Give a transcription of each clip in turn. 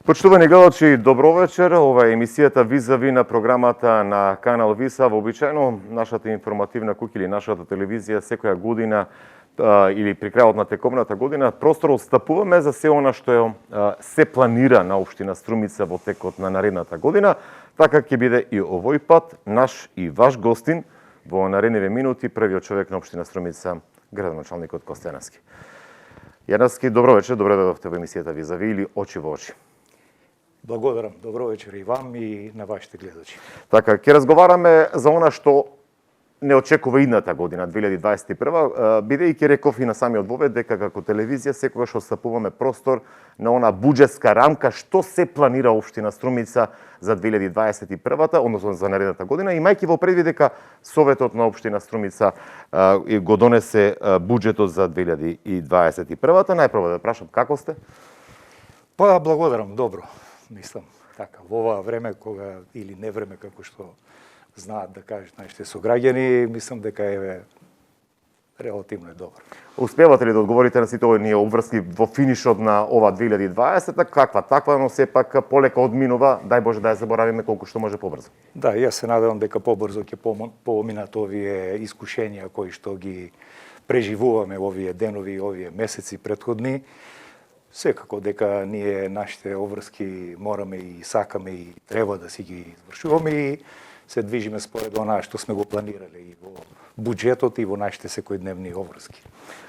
Почитувани гледачи, добро вечер. Ова е емисијата Визави на програмата на канал Виса. Вообичаено нашата информативна куќа или нашата телевизија секоја година или при крајот на тековната година простор отстапуваме за се она што се планира на општина Струмица во текот на наредната година. Така ќе биде и овој пат наш и ваш гостин во наредниве минути првиот човек на општина Струмица, градоначалникот Косте Јанаски. Јанаски, добро вечер, добре дојдовте во емисијата Визави или Очи во очи. Благодарам. Добро вечер и вам и на вашите гледачи. Така, ќе разговараме за она што не очекува идната година, 2021, бидејќи реков и на самиот вовед дека како телевизија секогаш отстапуваме простор на она буџетска рамка што се планира општина Струмица за 2021, односно за наредната година, имајќи во предвид дека Советот на општина Струмица го донесе буџетот за 2021. Најпрво да прашам како сте? Па, благодарам, добро. Мислам, така, во ова време, кога, или не време, како што знаат да кажат нашите сограѓани, мислам дека е релативно е добро. Успевате ли да одговорите на сите овие обврски во финишот на ова 2020, каква таква, но сепак полека одминува, дај Боже да ја заборавиме колку што може побрзо. Да, јас се надевам дека побрзо ќе поминат овие искушенија кои што ги преживуваме овие денови и овие месеци претходни. Секако дека ние нашите обврски мораме и сакаме и треба да си ги извршуваме и се движиме според онаа што сме го планирале и во буџетот и во нашите секојдневни обврски.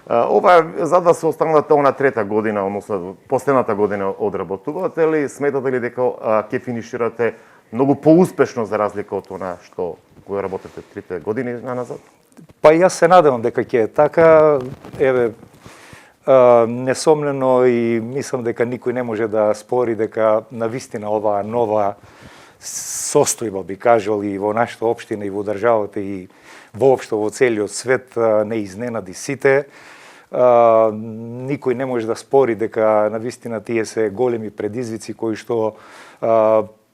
Ова е за да се останата она трета година, односно последната година одработувате ли, сметате ли дека ќе финиширате многу поуспешно за разлика од она што го работите 3 години назад? Па јас се надевам дека ќе е така. Еве, несомнено и мислам дека никој не може да спори дека навистина оваа нова состојба, би кажал, и во нашата општина и во државата и воопшто во целиот свет не изненади сите. Никој не може да спори дека навистина тие се големи предизвици кои што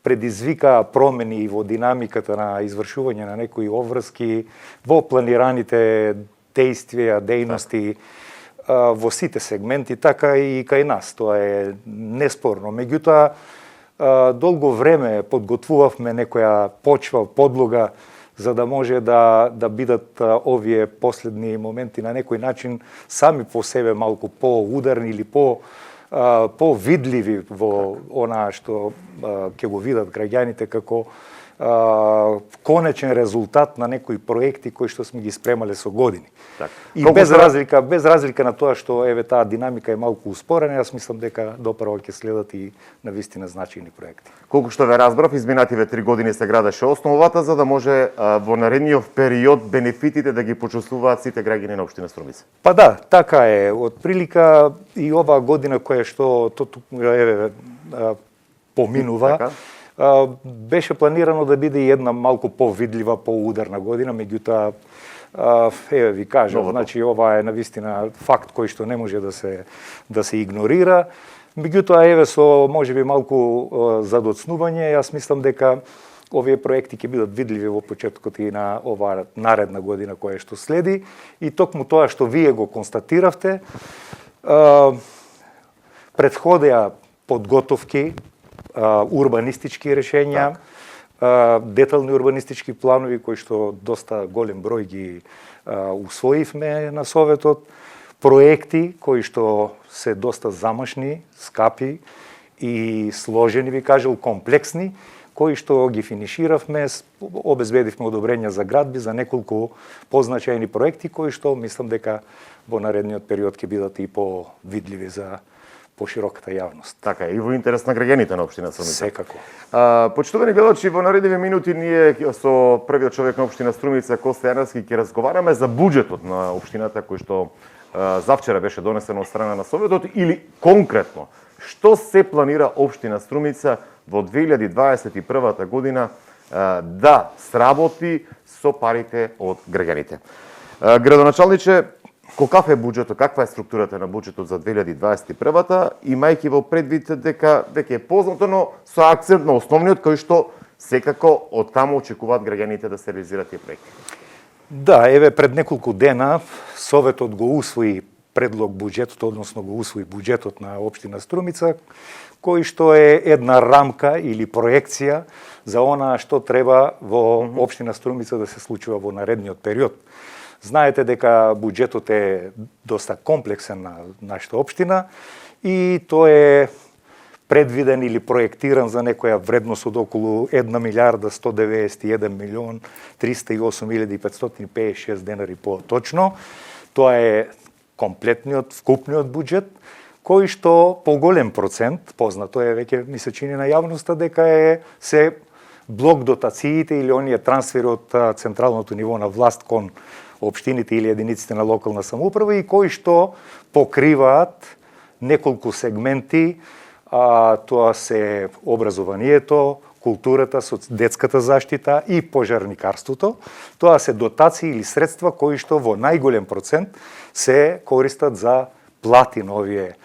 предизвика промени и во динамиката на извршување на некои обврски, во планираните дејствија, дејности, во сите сегменти, така и кај нас. Тоа е неспорно. Меѓутоа, долго време подготвувавме некоја почва, подлога, за да може да бидат овие последни моменти на некој начин сами по себе малку поударни или повидливи во онаа што ќе го видат граѓаните како конечен резултат на некои проекти кои што сме ги спремале со години. Так. И без разлика на тоа што еве таа динамика е малку успорена, јас мислам дека допрво ќе следат и навистина значајни проекти. Колку што ве разбрав, изминативе 3 години се градеше основата за да може во наредниот период бенефитите да ги почувствуваат сите граѓани на општина Струмица. Па да, така е. Од прилика и оваа година која што еве поминува, така? Беше планирано да биде една малку повидлива, поударна година, меѓутоа еве ви кажам, значи ова е навистина факт кој што не може да се игнорира. Меѓутоа еве со можеби малку задоцнување, јас мислам дека овие проекти ќе бидат видливи во почетокот и на оваа наредна година која што следи и токму тоа што вие го констатиравте, претходеа подготовки, урбанистички решења, детални урбанистички планови кои што доста голем број ги усвоивме на Советот, проекти кои што се доста замашни, скапи и сложени, би кажал, комплексни, кои што ги финиширавме, обезбедивме одобрења за градби за неколку позначајни проекти кои што мислам дека во наредниот период ќе бидат и повидливи за пошироката јавност. Така и во интерес на граѓаните на општина Струмица. Секако. Почитувани гледачи, во наредниве минути ние со првиот човек на општина Струмица, Косте Јанаски, ќе разговараме за буџетот на општината кој што завчера беше донесен од страна на Советот или конкретно што се планира општина Струмица во 2021 година да сработи со парите од граѓаните. Градоначалниче, каков е буџетот, каква е структурата на буџетот за 2021-та, имајќи во предвид дека веќе е познато, но со акцент на основниот кој што секако од таму очекуваат граѓаните да се реализираат тие проекти? Да, еве пред неколку дена Советот го усвои предлог буџетот, односно го усвои буџетот на општина Струмица, кој што е една рамка или проекција за она што треба во општина Струмица да се случува во наредниот период. Знаете дека буџетот е доста комплексен на нашата општина и тој е предвиден или проектиран за некоја вредност од околу 1 милиарда 191 милион 308.556 денари по-точно. Тоа е комплетниот, вкупниот буџет, кој што поголем процент, познато е веќе ми се чини на јавноста дека е се блок дотациите или оние трансфери од централното ниво на власт кон општините или единиците на локална самоуправа и кои што покриваат неколку сегменти. Тоа се образованието, културата, детската заштита и пожарникарството. Тоа се дотации или средства кои што во најголем процент се користат за плати на овие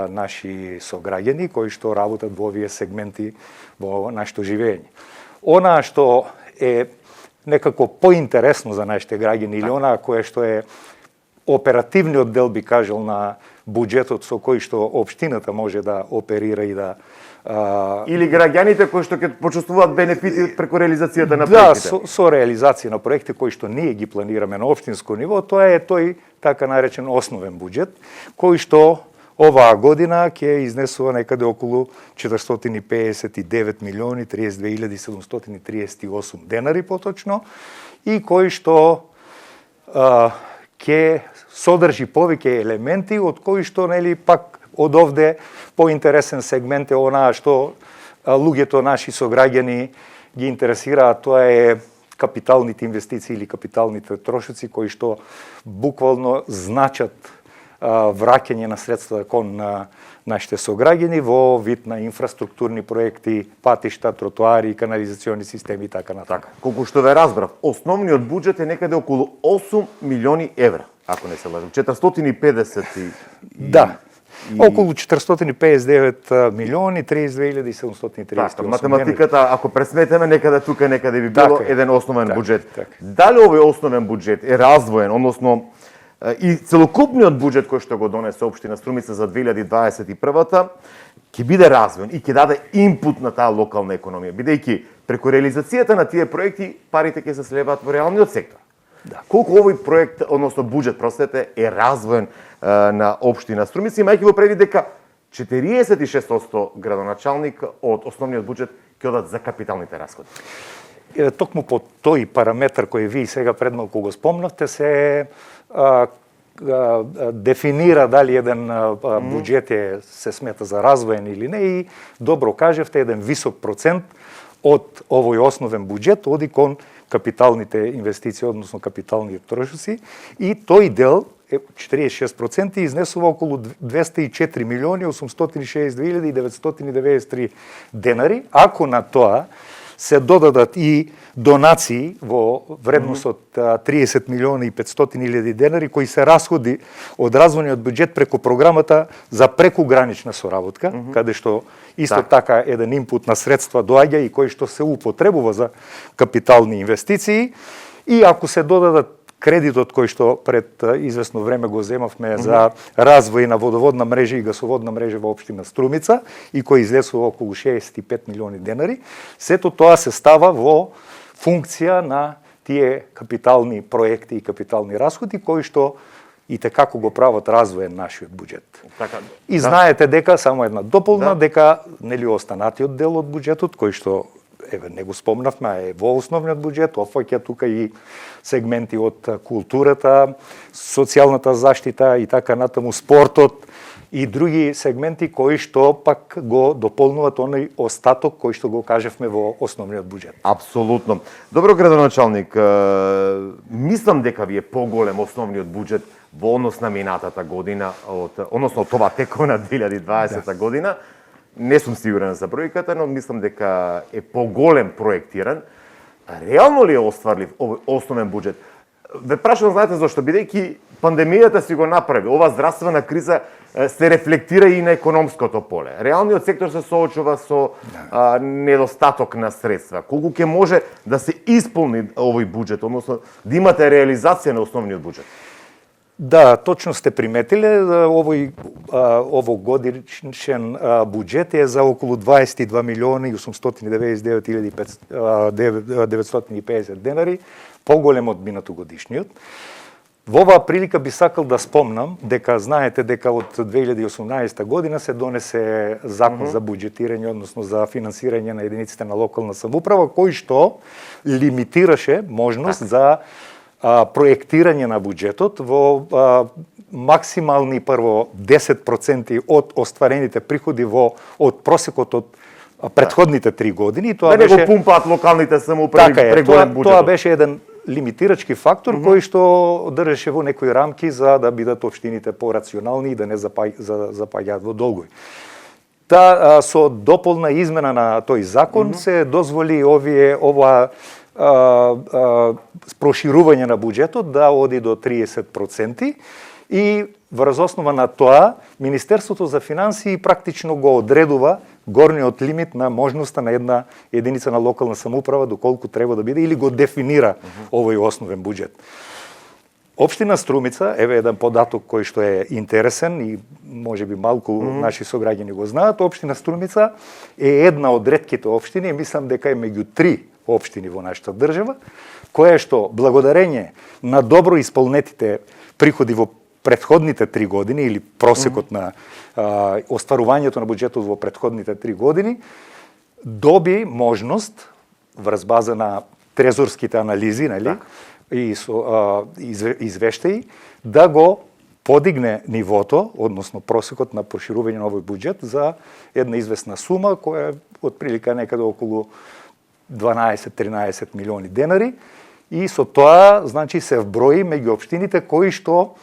наши сограѓани кои што работат во овие сегменти во нашето живење. Она што е некако поинтересно за нашите граѓани или она кое што е оперативниот дел, би кажал, на буџетот со кој што општината може да оперира и да или граѓаните кои што ќе почувствуваат бенефити преку реализацијата на проектите. Да, со реализација на проекти кои што ние ги планираме на општинско ниво, тоа е тој така наречен основен буџет, кој што оваа година ќе изнесува некаде околу 459 милиони 32.738 денари поточно и кој што ќе содржи повеќе елементи од кои што нели пак од овде поинтересен сегмент е онаа што луѓето наши сограѓани ги интересираат, тоа е капиталните инвестиции или капиталните трошоци кои што буквално значат враќање на средства кон нашите сограѓани во вид на инфраструктурни проекти, патишта, тротоари, канализациони системи и така натаму. Колку што ве разбрав, основниот буџет е некаде околу 8 милиони евра, ако не се лажам. 450 Да. Околу 459 милиони 32.738. Така, математиката, ако пресметеме некаде тука, некаде би било така, еден основен така, буџет. така. Дали овој основен буџет е развоен, односно и целокупниот буџет кој што го донесе општина Струмица за 2021-та ќе биде развоен и ќе даде импут на таа локална економија, бидејќи преку реализацијата на тие проекти парите ќе се сливаат во реалниот сектор. Да. Колку овој проект, односно буџет, простете, е развоен на општина Струмица, имајќи во предвид дека 46% градоначалник од основниот буџет ќе одат за капиталните расходи. Токму по тој параметар кој ви сега пред малку го спомнавте се дефинира дали еден буџет се смета за развоен или не и добро кажавте, еден висок процент од овој основен буџет оди кон капиталните инвестиции, односно капиталните трошоци и тој дел е 46% и изнесува околу 204 милиони 862.993 денари, ако на тоа се додадат и донации во вредност од 30 милиони и 500.000 денари кои се расходи од развојниот буџет преку програмата за прекугранична соработка, каде што исто така еден импут на средства доаѓа и кој што се употребува за капитални инвестиции и ако се додадат кредитот кој што пред известно време го земавме за развој на водоводна мрежа и гасоводна мрежа во општина Струмица и кој излесува околу 65 милиони денари, сето тоа се става во функција на тие капитални проекти и капитални расходи кои што и како го прават развоен нашиот буџет. Така, и знаете дека само една дополна дека нели останатиот дел од буџетот кој што не го спомнавме, е во основниот буџет, офаќа тука и сегменти од културата, социјалната заштита и така натаму, спортот и други сегменти кои што пак го дополнуваат оној остаток кој што го кажевме во основниот буџет. Апсолутно. Добро, градоначалник, мислам дека ви е поголем основниот буџет во однос на минатата година, односно тоа текона 2020 година. Не сум сигурен за бројката, но мислам дека е поголем проектиран. Реално ли е остварлив овој основен буџет? Ве прашувам, знаете зашто? Бидејќи пандемијата си го направи, ова здравствена криза се рефлектира и на економското поле. Реалниот сектор се соочува со недостаток на средства. Колку ќе може да се исполни овој буџет, односно да имате реализација на основниот буџет? Да, точно сте приметиле. Овогодишен буџет е за околу 22 милиони 899.950 денари, поголем од минатогодишниот. Во оваа прилика би сакал да спомнам дека знаете дека од 2018 година се донесе закон за буџетирање, односно за финансирање на единиците на локална самоуправа, кој што лимитираше можност за проектирање на буџетот во максимални прво 10% од остварените приходи од просекот од претходните 3 години. Тоа беше го пумпаат локалните самоуправи преголем буџетот. Тоа беше еден лимитирачки фактор кој што држеше во некои рамки за да бидат општините порационални и да не запаѓаат во долгој. Со дополна измена на тој закон се дозволи ова проширување на буџетот да оди до 30% и врз основа на тоа Министерството за финансии практично го одредува горниот лимит на можноста на една единица на локална самоуправа доколку треба да биде или го дефинира овој основен буџет. Општина Струмица, еве еден податок кој што е интересен и можеби малку наши сограѓани го знаат, општина Струмица е една од ретките општини, мислам дека е меѓу 3 општини во нашата држава, која што благодарење на добро исполнетите приходи во претходните 3 години или просекот на остварувањето на буџетот во претходните 3 години, доби можност врз база на трезорските анализи, нели, и со извештаи, да го подигне нивото, односно просекот на проширување на овој буџет за една известна сума која е отприлика некаде околу 12-13 милиони денари и со тоа значи се вброи меѓу општините кои што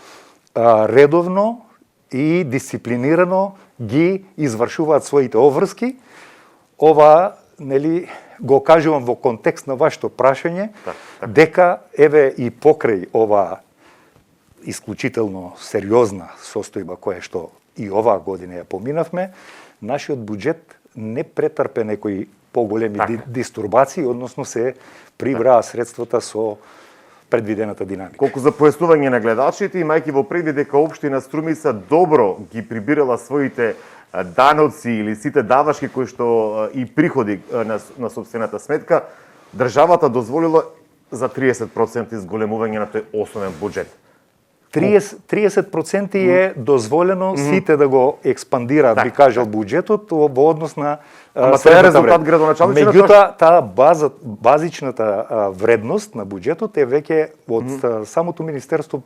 редовно и дисциплинирано ги извршуваат своите обврски. Ова, нели, го кажувам во контекст на вашето прашање, дека еве и покрај ова исклучително сериозна состојба која што и оваа година ја поминавме, нашиот буџет не претрпе некои поголеми дистурбации, односно се прибраа средствата со предвидената динамика. Колку за појаснување на гледачите, имајќи во предвид дека општина Струмица добро ги прибирала своите даноци или сите давашки кои што и приходи на сопствената сметка, државата дозволила за 30% изголемување на тој основен буџет. 30% е дозволено сите да го експандираат, би кажал, буџетот во однос на тоа е резултат градоначалничот. Меѓутоа, таа базичната вредност на буџетот е веќе од самото министерство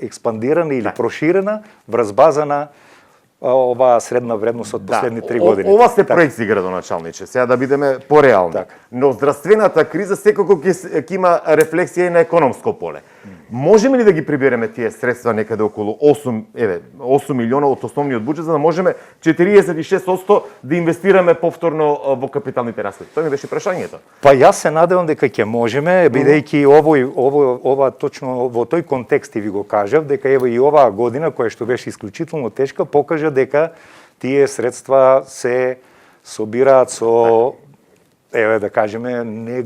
експандирана или проширена врз база на оваа средна вредност од последни 3 години. Ова се проекции, градоначалниче, сега да бидеме пореални. Но здравствената криза секако ќе има рефлексија и на економско поле. Можеме ли да ги прибереме тие средства некаде околу 8 милиона од основниот буџет, за да можеме 46% да инвестираме повторно во капиталните расходи? Тоа ми беше прашањето. Па јас се надевам дека ќе можеме, бидејќи ова точно во тој контекст и ви го кажав, дека ево и оваа година која што беше исклучително тешка покажа дека тие средства се собираат со да кажеме не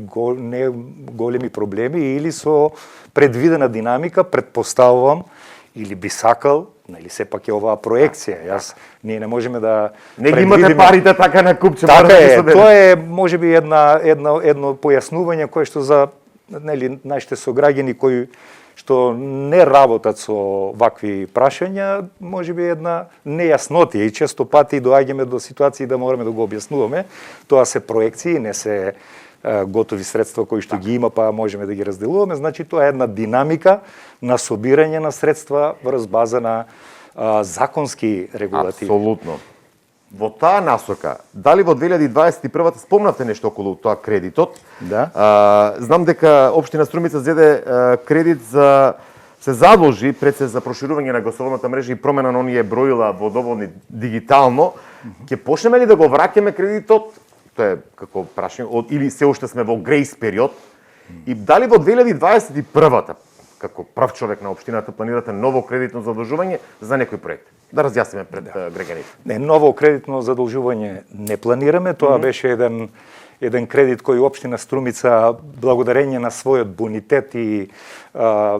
големи проблеми или со предвидена динамика, предпоставувам или би сакал, нели сепак е оваа проекција. Ние не можеме да не ги имате парите така на купче. Така е, тоа е можеби едно појаснување кое што за нели нашите сограѓани кои што не работат со вакви прашања, можеби една нејаснотија и често пати доаѓаме до ситуации да мораме да го објаснуваме. Тоа се проекции, не се готови средства кои што ги има, па можеме да ги разделуваме. Значи, тоа е една динамика на собирање на средства врз база на законски регулативи. Апсолутно. Во таа насока, дали во 2021 спомнавте нешто околу тоа кредитот? Да. Знам дека општина Струмица зеде кредит за се задолжи пред се за проширување на гасоводната мрежа и промена на оние броила водоводни дигитално. Ќе почнеме ли да го враќаме кредитот? Тоа е како прашање, или се уште сме во грейс период? И дали во 2021 како прав човек на општината планирате ново кредитно задолжување за некој проект? Да разјасниме пред граѓаните. Не, ново кредитно задолжување не планираме, тоа беше еден кредит кој општина Струмица, благодарение на својот бонитет и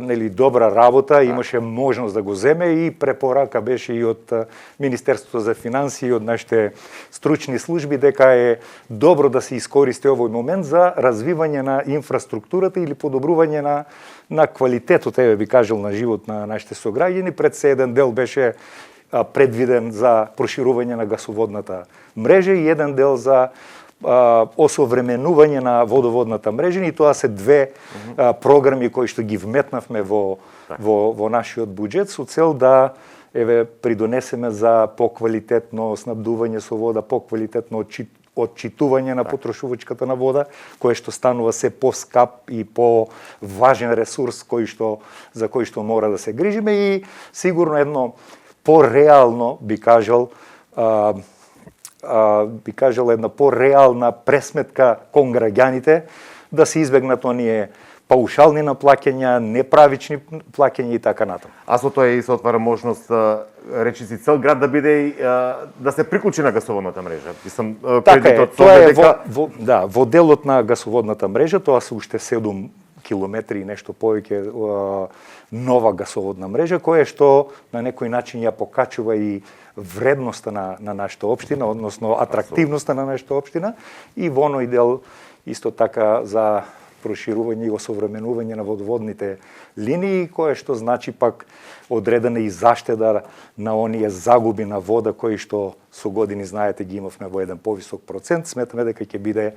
нели добра работа, имаше можност да го земе и препорака беше и од Министерството за финансии и од нашите стручни служби дека е добро да се искористи овој момент за развивање на инфраструктурата или подобрување на квалитетот, би кажал, на живот на нашите сограѓани. Пред се еден дел беше предвиден за проширување на гасоводната мрежа и еден дел за осовременување на водоводната мрежа, и тоа се две програми кои што ги вметнавме во нашиот буџет со цел да придонесеме за поквалитетно снабдување со вода, поквалитетно отчитување на потрошувачката на вода, кое што станува се поскап и поважен ресурс за кој што мора да се грижиме, и сигурно едно по-реално, би кажал една по-реална пресметка кон граѓаните, да се избегнат оние паушални наплаќања, неправични плаќања и така натаму. А со тоа и се отвара можност, речиси, цел град да биде да се приклучи на гасоводната мрежа. Така е, тоа е во делот на гасоводната мрежа, тоа се уште 7 километри и нешто повеќе нова гасоводна мрежа, која што на некој начин ја покачува и вредноста на нашата општина, односно атрактивноста на нашата општина, и во оној дел исто така за проширување и осовременување на водоводните линии, кое што значи пак одредена и заштеда на оние загуби на вода кои што со години, знаете, ги имавме во еден повисок процент. Сметаме дека ќе биде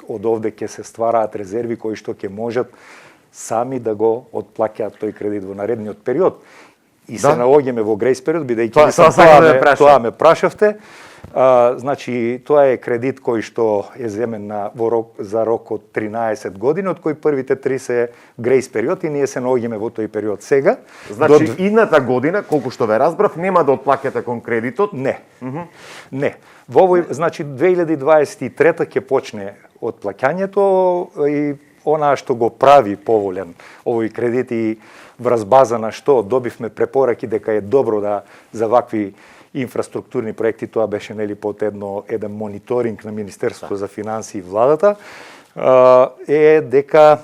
од овде ќе се ствараат резерви кои што ќе можат сами да го отплаќаат тој кредит во наредниот период. И се наоѓаме во грејс период, бидејќи тоа ме прашавте. Значи, тоа е кредит кој што е земен за рок од 13 години, од кои првите 3 се грејс период, и ние се наоѓаме во тој период сега. Значи, идната година, колку што ве разбрав, нема да отплаќате кон кредитот? Не. Не. Во овој, значи, 2023 ќе почне отплаќањето, и она што го прави поволен овој кредит и врз база на што добивме препораки дека е добро да за вакви инфраструктурни проекти, тоа беше нели под еден мониторинг на Министерството за финансии и владата, е дека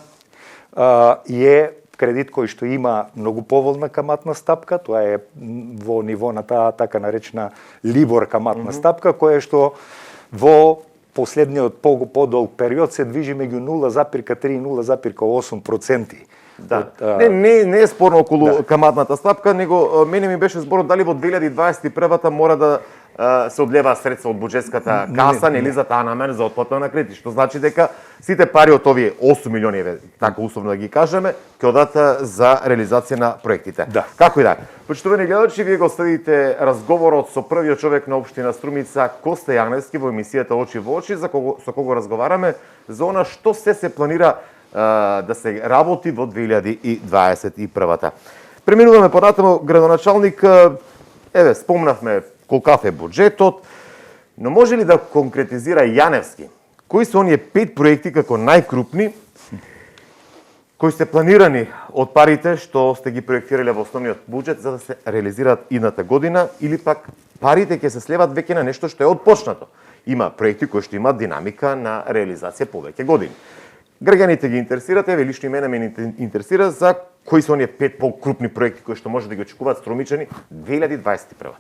е кредит кој што има многу поволна каматна стапка, тоа е во ниво на таа така наречена либор каматна стапка, која што во последниот подолг период се движи меѓу 0,3 и 0,8%. Да. Не е спорно околу каматната стапка, него мене ми беше зборот дали во 2021-та мора да се одлеваат средства од буџетската каса, нели, за таа намера за отплата на кредит, што значи дека сите пари од овие 8 милиони, така условно да ги кажеме, ќе одат за реализација на проектите. Да. Како и да. Почитувани гледачи, вие го следите разговорот со првиот човек на општина Струмица, Коста Јаневски, во емисијата Очи во очи, со кого разговараме за она што се планира да се работи во 2021-та. Преминуваме понатаму, градоначалник, спомнавме колкав е буџетот, но може ли да конкретизира Јаневски кои се оние 5 проекти како најкрупни кои се планирани од парите што сте ги проектирале во основниот буџет за да се реализираат идната година, или пак парите ќе се слеват веќе на нешто што е отпочнато? Има проекти кои што имаат динамика на реализација повеќе години. Граѓаните ги интересираат, лично и мене ме интересира за кои се оние 5 покрупни проекти кои што може да ги очекуваат струмичани 2021.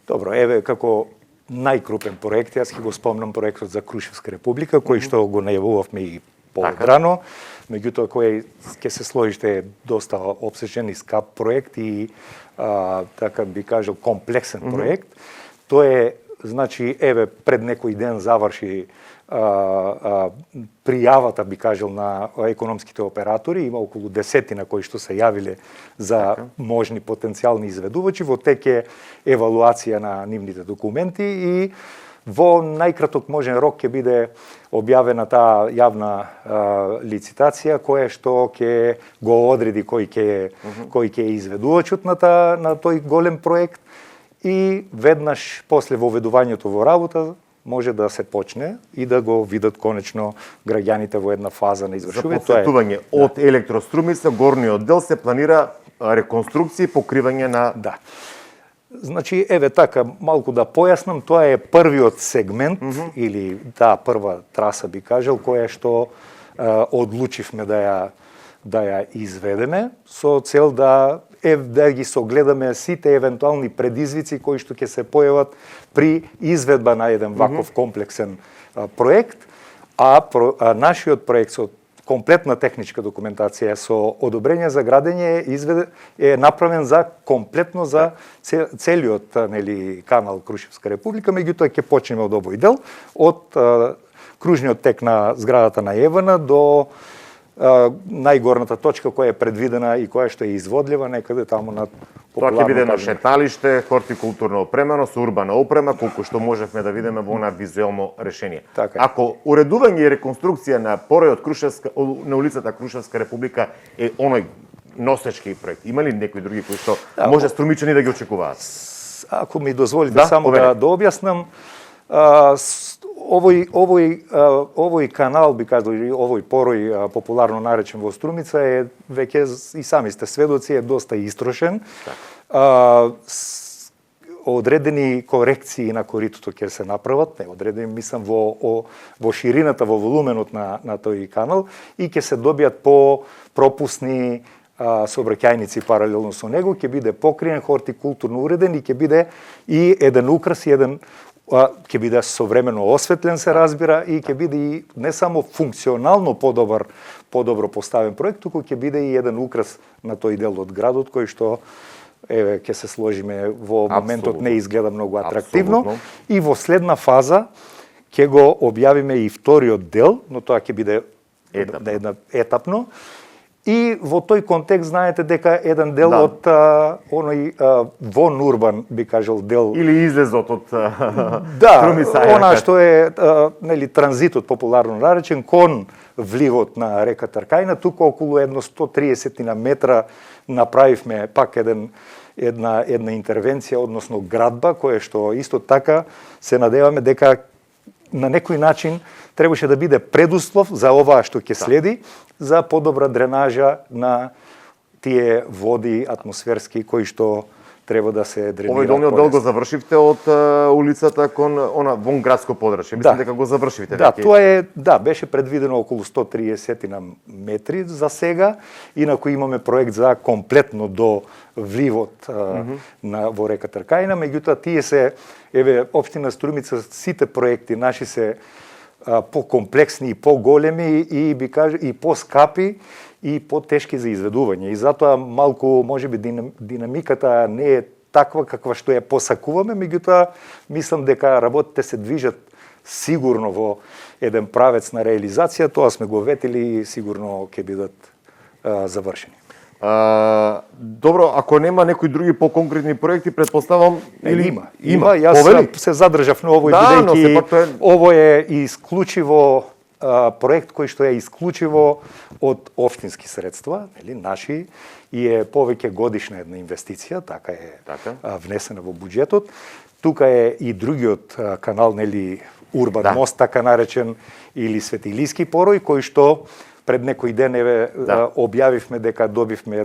Добро, како најкрупен проект, јас ќе го спомнам проектот за Крушевска република, кој што го најавувавме и порано, меѓутоа кој ќе се сложите доста обсечен и скап проект и така би кажал комплексен проект. Тоа е, значи, пред некој ден заврши пријавата, би кажал, на економските оператори. Има околу 10 кои што се јавиле за можни потенцијални изведувачи. Во тек е евалуација на нивните документи и во најкраток можен рок ќе биде објавена таа јавна лицитација, која што ќе го одреди кој ќе е изведувачот на тој голем проект, и веднаш после воведувањето во работа може да се почне и да го видат конечно граѓаните во една фаза на извршување. За потсетување, од Електрострумица, горниот дел се планира реконструкција и покривање на... Да. Значи, еве така, малку да појаснам, тоа е првиот сегмент, или таа прва траса би кажал, која што одлучивме да ја изведеме, со цел да ги согледаме сите евентуални предизвици кои што ќе се појават при изведба на еден ваков комплексен проект, а нашиот проект со комплетна техничка документација со одобрење за градење е направен за комплетно за целиот канал Крушевска република, меѓутоа ќе почнеме од овој дел, од кружниот тек на зградата на ЕВН до најгорната точка која е предвидена и која што е изводлива некаде таму над Тоа ќе биде на шеталиште, хортикултурно опремено со урбана опрема, колку што можевме да видиме во она визуелно решение. Така. Ако уредување и реконструкција на поројот Крушевска на улицата Крушевска република е оној носечки проект, има ли некои други кои што може струмичани да ги очекуваат? Ако ми дозволите само да објаснам, овој канал, би кажал, овој порој, популарно наречен во Струмица, е веќе и сами сте сведоци, е доста истрошен. Одредени корекции на коритото ќе се направат, одредени, мислам, во ширината, во волуменот на тој канал, и ќе се добијат по пропусни сообраќајници паралелно со него, ќе биде покриен, хортикултурно уреден и ќе биде и еден украс, и еден ќе биде современо осветлен, се разбира, и ќе биде и не само функционално подобро поставен проект, туку ќе биде и еден украс на тој дел од градот, кој што ќе се сложиме во моментот не изгледа многу атрактивно. Абсолютно. И во следна фаза ќе го објавиме и вториот дел, но тоа ќе биде етапно. И во тој контекст знаете дека еден дел од оној вон урбан, би кажал, дел или излезот од Струмица, она што е транзитот, популарно наречен, кон вливот на река Тркајна, туку околу едно 130 на метра направивме пак една интервенција, односно градба, која што исто така се надеваме дека на некој начин требаше да биде предуслов за оваа што ќе следи, за подобра дренажа на тие води атмосферски кои што треба да се дренираат. Овој долниот дел го завршивте од улицата кон вон градско подрачје. Мислам дека го завршивте. Да, тоа е, беше предвидено околу 130 на метри за сега, инаку имаме проект за комплетно до вливот во река Тркајна, меѓутоа тие се општина Струмица, сите проекти наши се покомплексни и поголеми и би кажа и поскапи и потешки за изведување. И затоа малку можеби динамиката не е таква каква што ја посакуваме, меѓутоа мислам дека работите се движат сигурно во еден правец на реализација, тоа сме го ветили и сигурно ќе бидат завршени. Добро, ако нема некои други поконкретни проекти, предпоставам има. Јас се задржав на овој бидејќи ово е исклучиво проект кој што е исклучиво од општински средства, наши, и е повеќе годишна една инвестиција, така е внесена во буџетот. Тука е и другиот канал, урбан мост, така наречен, или Светилиски порој, кој што пред некој ден објавивме дека добивме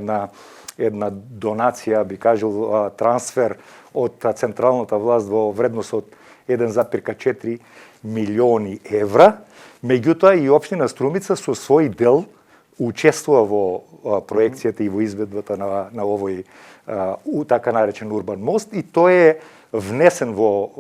една донација, би кажал, трансфер од централната власт во вредност од 1,4 милиони евра. Меѓутоа и општина Струмица со свој дел учествува во проекцијата и во изведбата на овој така наречен урбан мост, и тој е внесен во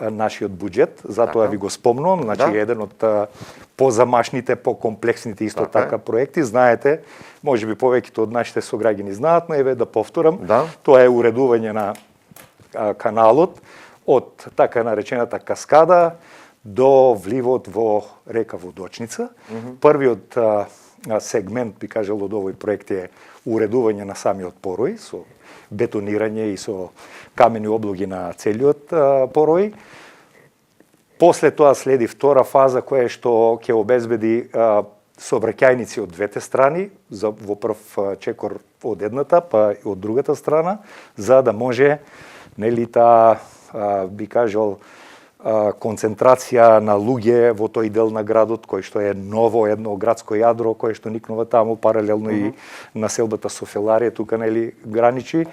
нашиот буџет, затоа ви го спомнувам, значи еден од позамашните, покомплексните исто така проекти. Знаете, можеби повеќето од нашите сограѓани знаат, но да повторам, тоа е уредување на каналот од така наречената каскада до вливот во река Водочница. Првиот сегмент, би кажал, од овој проект е уредување на самиот порој со бетонирање и со камени облоги на целиот порој. После тоа следи втора фаза која што ќе обезбеди сообраќајници од двете страни, во прв чекор од едната, па и од другата страна, за да може таа, би кажал, концентрација на луѓе во тој дел на градот, кој што е ново едно градско јадро, кое што никнува таму, паралелно и населбата Софеларија, тука граничи,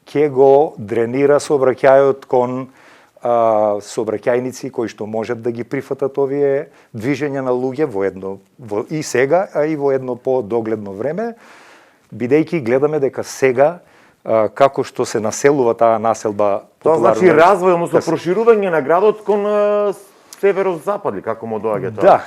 ќе го дренира сообраќајот кон сообраќајници кои што можат да ги прифатат овие движења на луѓе и сега, а и во едно по-догледно време, бидејќи гледаме дека сега како што се населува таа населба. Тоа значи развој, односно проширување на градот кон северо-запад, како му доаѓа тоа? Да.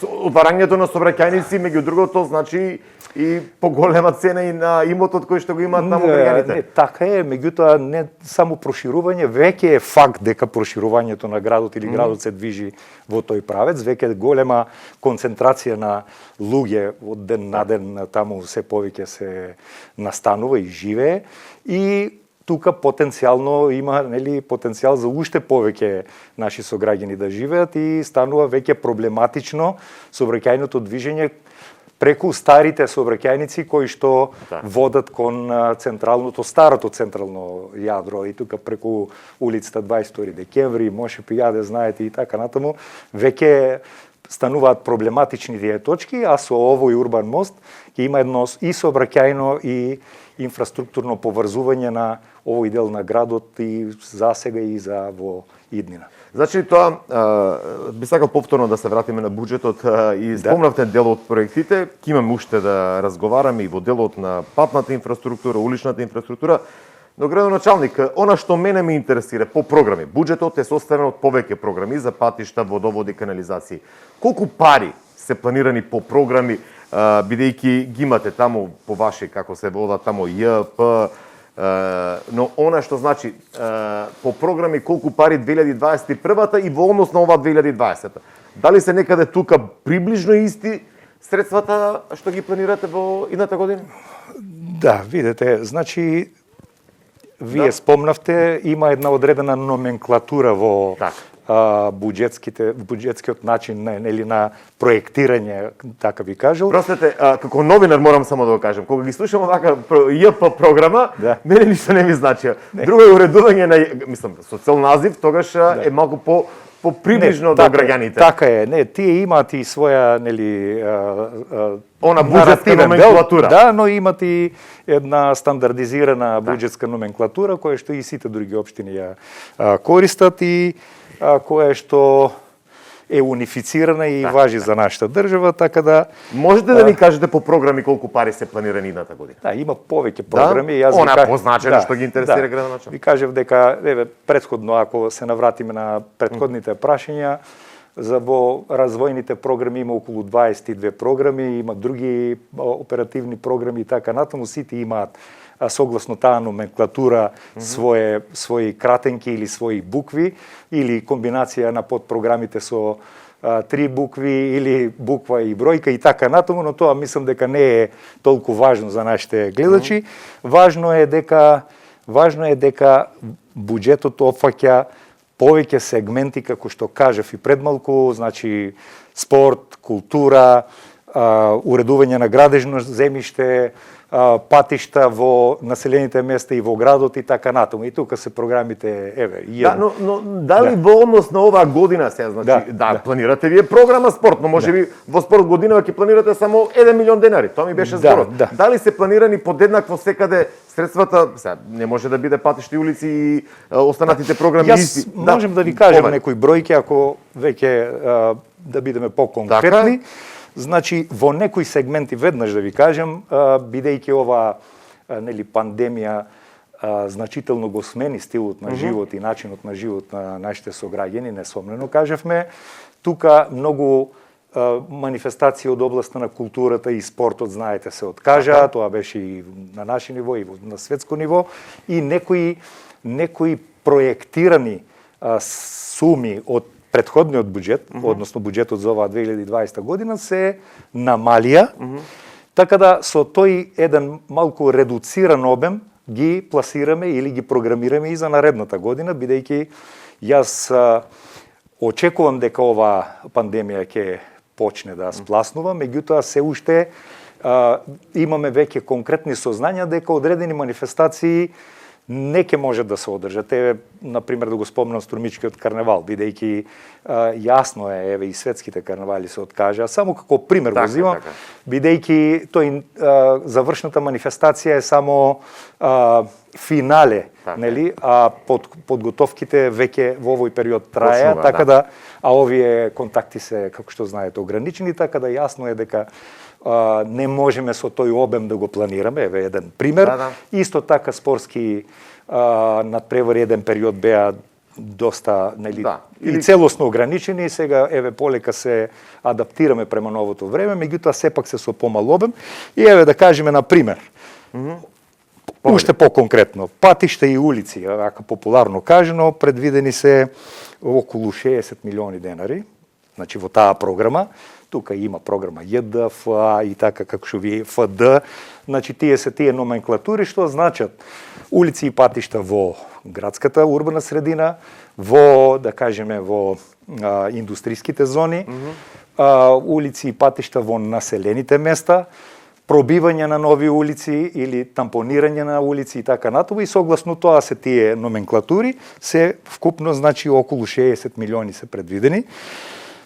Отварањето на сообраќајници, меѓу другото, значи и поголема цена и на имотот кој што го имаат таму граѓаните. Не, така е, меѓутоа не само проширување, веќе е факт дека проширувањето на градот или градот се движи во тој правец, веќе голема концентрација на луѓе од ден на ден таму се повеќе се настанува и живее и тука потенцијално има потенцијал за уште повеќе наши сограѓани да живеат и станува веќе проблематично сообраќајното движење преку старите сообраќајници кои што водат кон старото централно јадро и тука преку улицата 22 декември, Мошепи јаде, знаете и така натаму, веќе стануваат проблематични тие точки, а со овој урбан мост ќе има едно и сообраќајно и инфраструктурно поврзување на овој дел на градот и за сега и за во иднина. Значи тоа би сакал повторно да се вратиме на буџетот и спомнавте дел од проектите, ќе имаме уште да разговараме и во делот на патната инфраструктура, уличната инфраструктура, но градоначалник, она што мене ме интересира по програми, буџетот е составен од повеќе програми за патишта, водоводи, канализации. Колку пари се планирани по програми, бидејќи ги имате таму по ваши, како се водат таму ЈП, но она што значи по програми колку пари 2021-та и во однос на ова 2020-та. Дали се некаде тука приближно исти средствата што ги планирате во идната година? Да, видете, значи вие спомнавте, има една одредена номенклатура во буџетскиот начин на проектирање, така би кажал. Простете, како новинар морам само да го кажам, кога ги слушам овака ЈП програма, мене ништо не ми значи. Друго е уредување на, мислам, со цел назив, тогаш е малку поприближно до граѓаните. Така е, не, тие имаат и своја, она буџетска номенклатура. Да, но имат и една стандардизирана буџетска номенклатура која што и сите други општини ја користат и која што е унифицирана и важи за нашата држава, така да... Можете да ни кажете по програми колку пари се планирани идната година? Да, има повеќе програми. Јас она позначено што ги интересира градоначалник. Ви кажев дека, претходно, ако се навратиме на претходните прашања, за во развојните програми има околу 22 програми, има други оперативни програми и така натаму, сите имаат согласно таа номенклатура своји кратенки или своји букви или комбинација на подпрограмите со 3 букви или буква и бројка и така натаму, но тоа мислам дека не е толку важно за нашите гледачи. Важно е дека буџетот опфаќа повеќе сегменти, како што кажав и пред малку, значи спорт, култура, уредување на градежно земјиште, патишта во населените места и во градот и така натаму. И тука се програмите, Да, но дали во однос на оваа година се, значи, планирате вие програма спорт, но можеби во спорт година ќе планирате само 1 милион денари. Тоа ми беше зборот. Дали се планирани подеднакво секаде средствата, не може да биде патишти, улици и останатите програми исти. Можем да ви кажем некои бројки, ако веќе да бидеме по-конкретни. Значи, во некои сегменти, веднаш да ви кажем, бидејќи ова пандемија значително го смени стилот на живот и начинот на живот на нашите сограѓани, несомнено кажавме, тука многу манифестации од областа на културата и спортот, знаете, се откажа, тоа беше и на наше ниво и на светско ниво, и некои проектирани суми од претходниот буџет, односно буџетот за оваа 2020 година, се намалија, така да со тој еден малку редуциран обем ги пласираме или ги програмираме и за наредната година, бидејќи јас очекувам дека оваа пандемија ќе почне да спласнува, меѓутоа се уште имаме веќе конкретни сознања дека одредени манифестации не ќе можат да се одржат. например, да го спомнам Струмичкиот карневал, бидејќи јасно е, еве и светските карневали се откажа, само како пример го взимам, бидејќи тој завршната манифестација е само финале, нели, а подготовките веќе во овој период трае, така да, а овие контакти се, како што знаете, ограничени, така да јасно е дека не можеме со тој обем да го планираме, еве еден пример. Исто така спортски надпревари еден период беа доста, нели, и целосно ограничени, сега еве полека се адаптираме према новото време, меѓутоа сепак се со помал обем. И еве да кажеме на пример. Уште по-конкретно, патишта и улици, вака популарно кажано, предвидени се околу 60 милиони денари, значи во таа програма. Тука има програма ЈД, ФА и така како што ви ФД, значи тие се тие номенклатури што значат улици и патишта во градската урбана средина, во, да кажеме, во индустријските зони, улици и патишта во населените места, пробивање на нови улици или тампонирање на улици и така натаму, и согласно тоа се тие номенклатури, се вкупно значи околу 60 милиони се предвидени.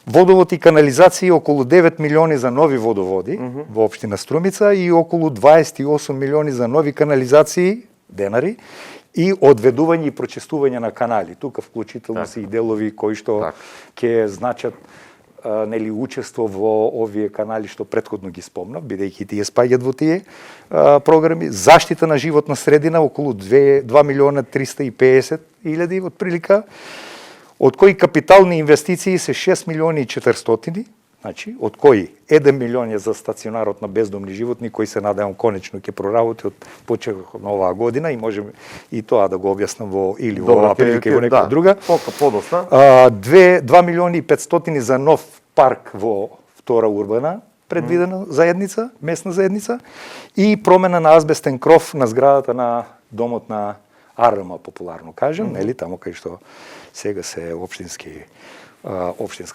Водовод и канализација околу 9 милиони за нови водоводи во општина Струмица и околу 28 милиони за нови канализации, денари, и одведување и прочистување на канали. Тука вклучително се и делови кои што ќе значат нели учество во овие канали што претходно ги спомнав, бидејќи тие спаѓаат во тие програми. Заштита на животна средина околу 2 милиона 350 илјади отприлика, од кои капитални инвестиции се 6 милиони и 400, значи, од кои 1 милион е за стационарот на бездомни животни, кои се надевам конечно ќе проработи од почетокот на оваа година и можеме и тоа да го објаснам во или во оваа прилика или во некоја друга. Подоста. 2 милиони и 500 за нов парк во втора урбана предвидена заедница, местна заедница, и промена на азбестен кров на зградата на домот на АРМ, популарно кажем, нели, таму кај што сега се општинска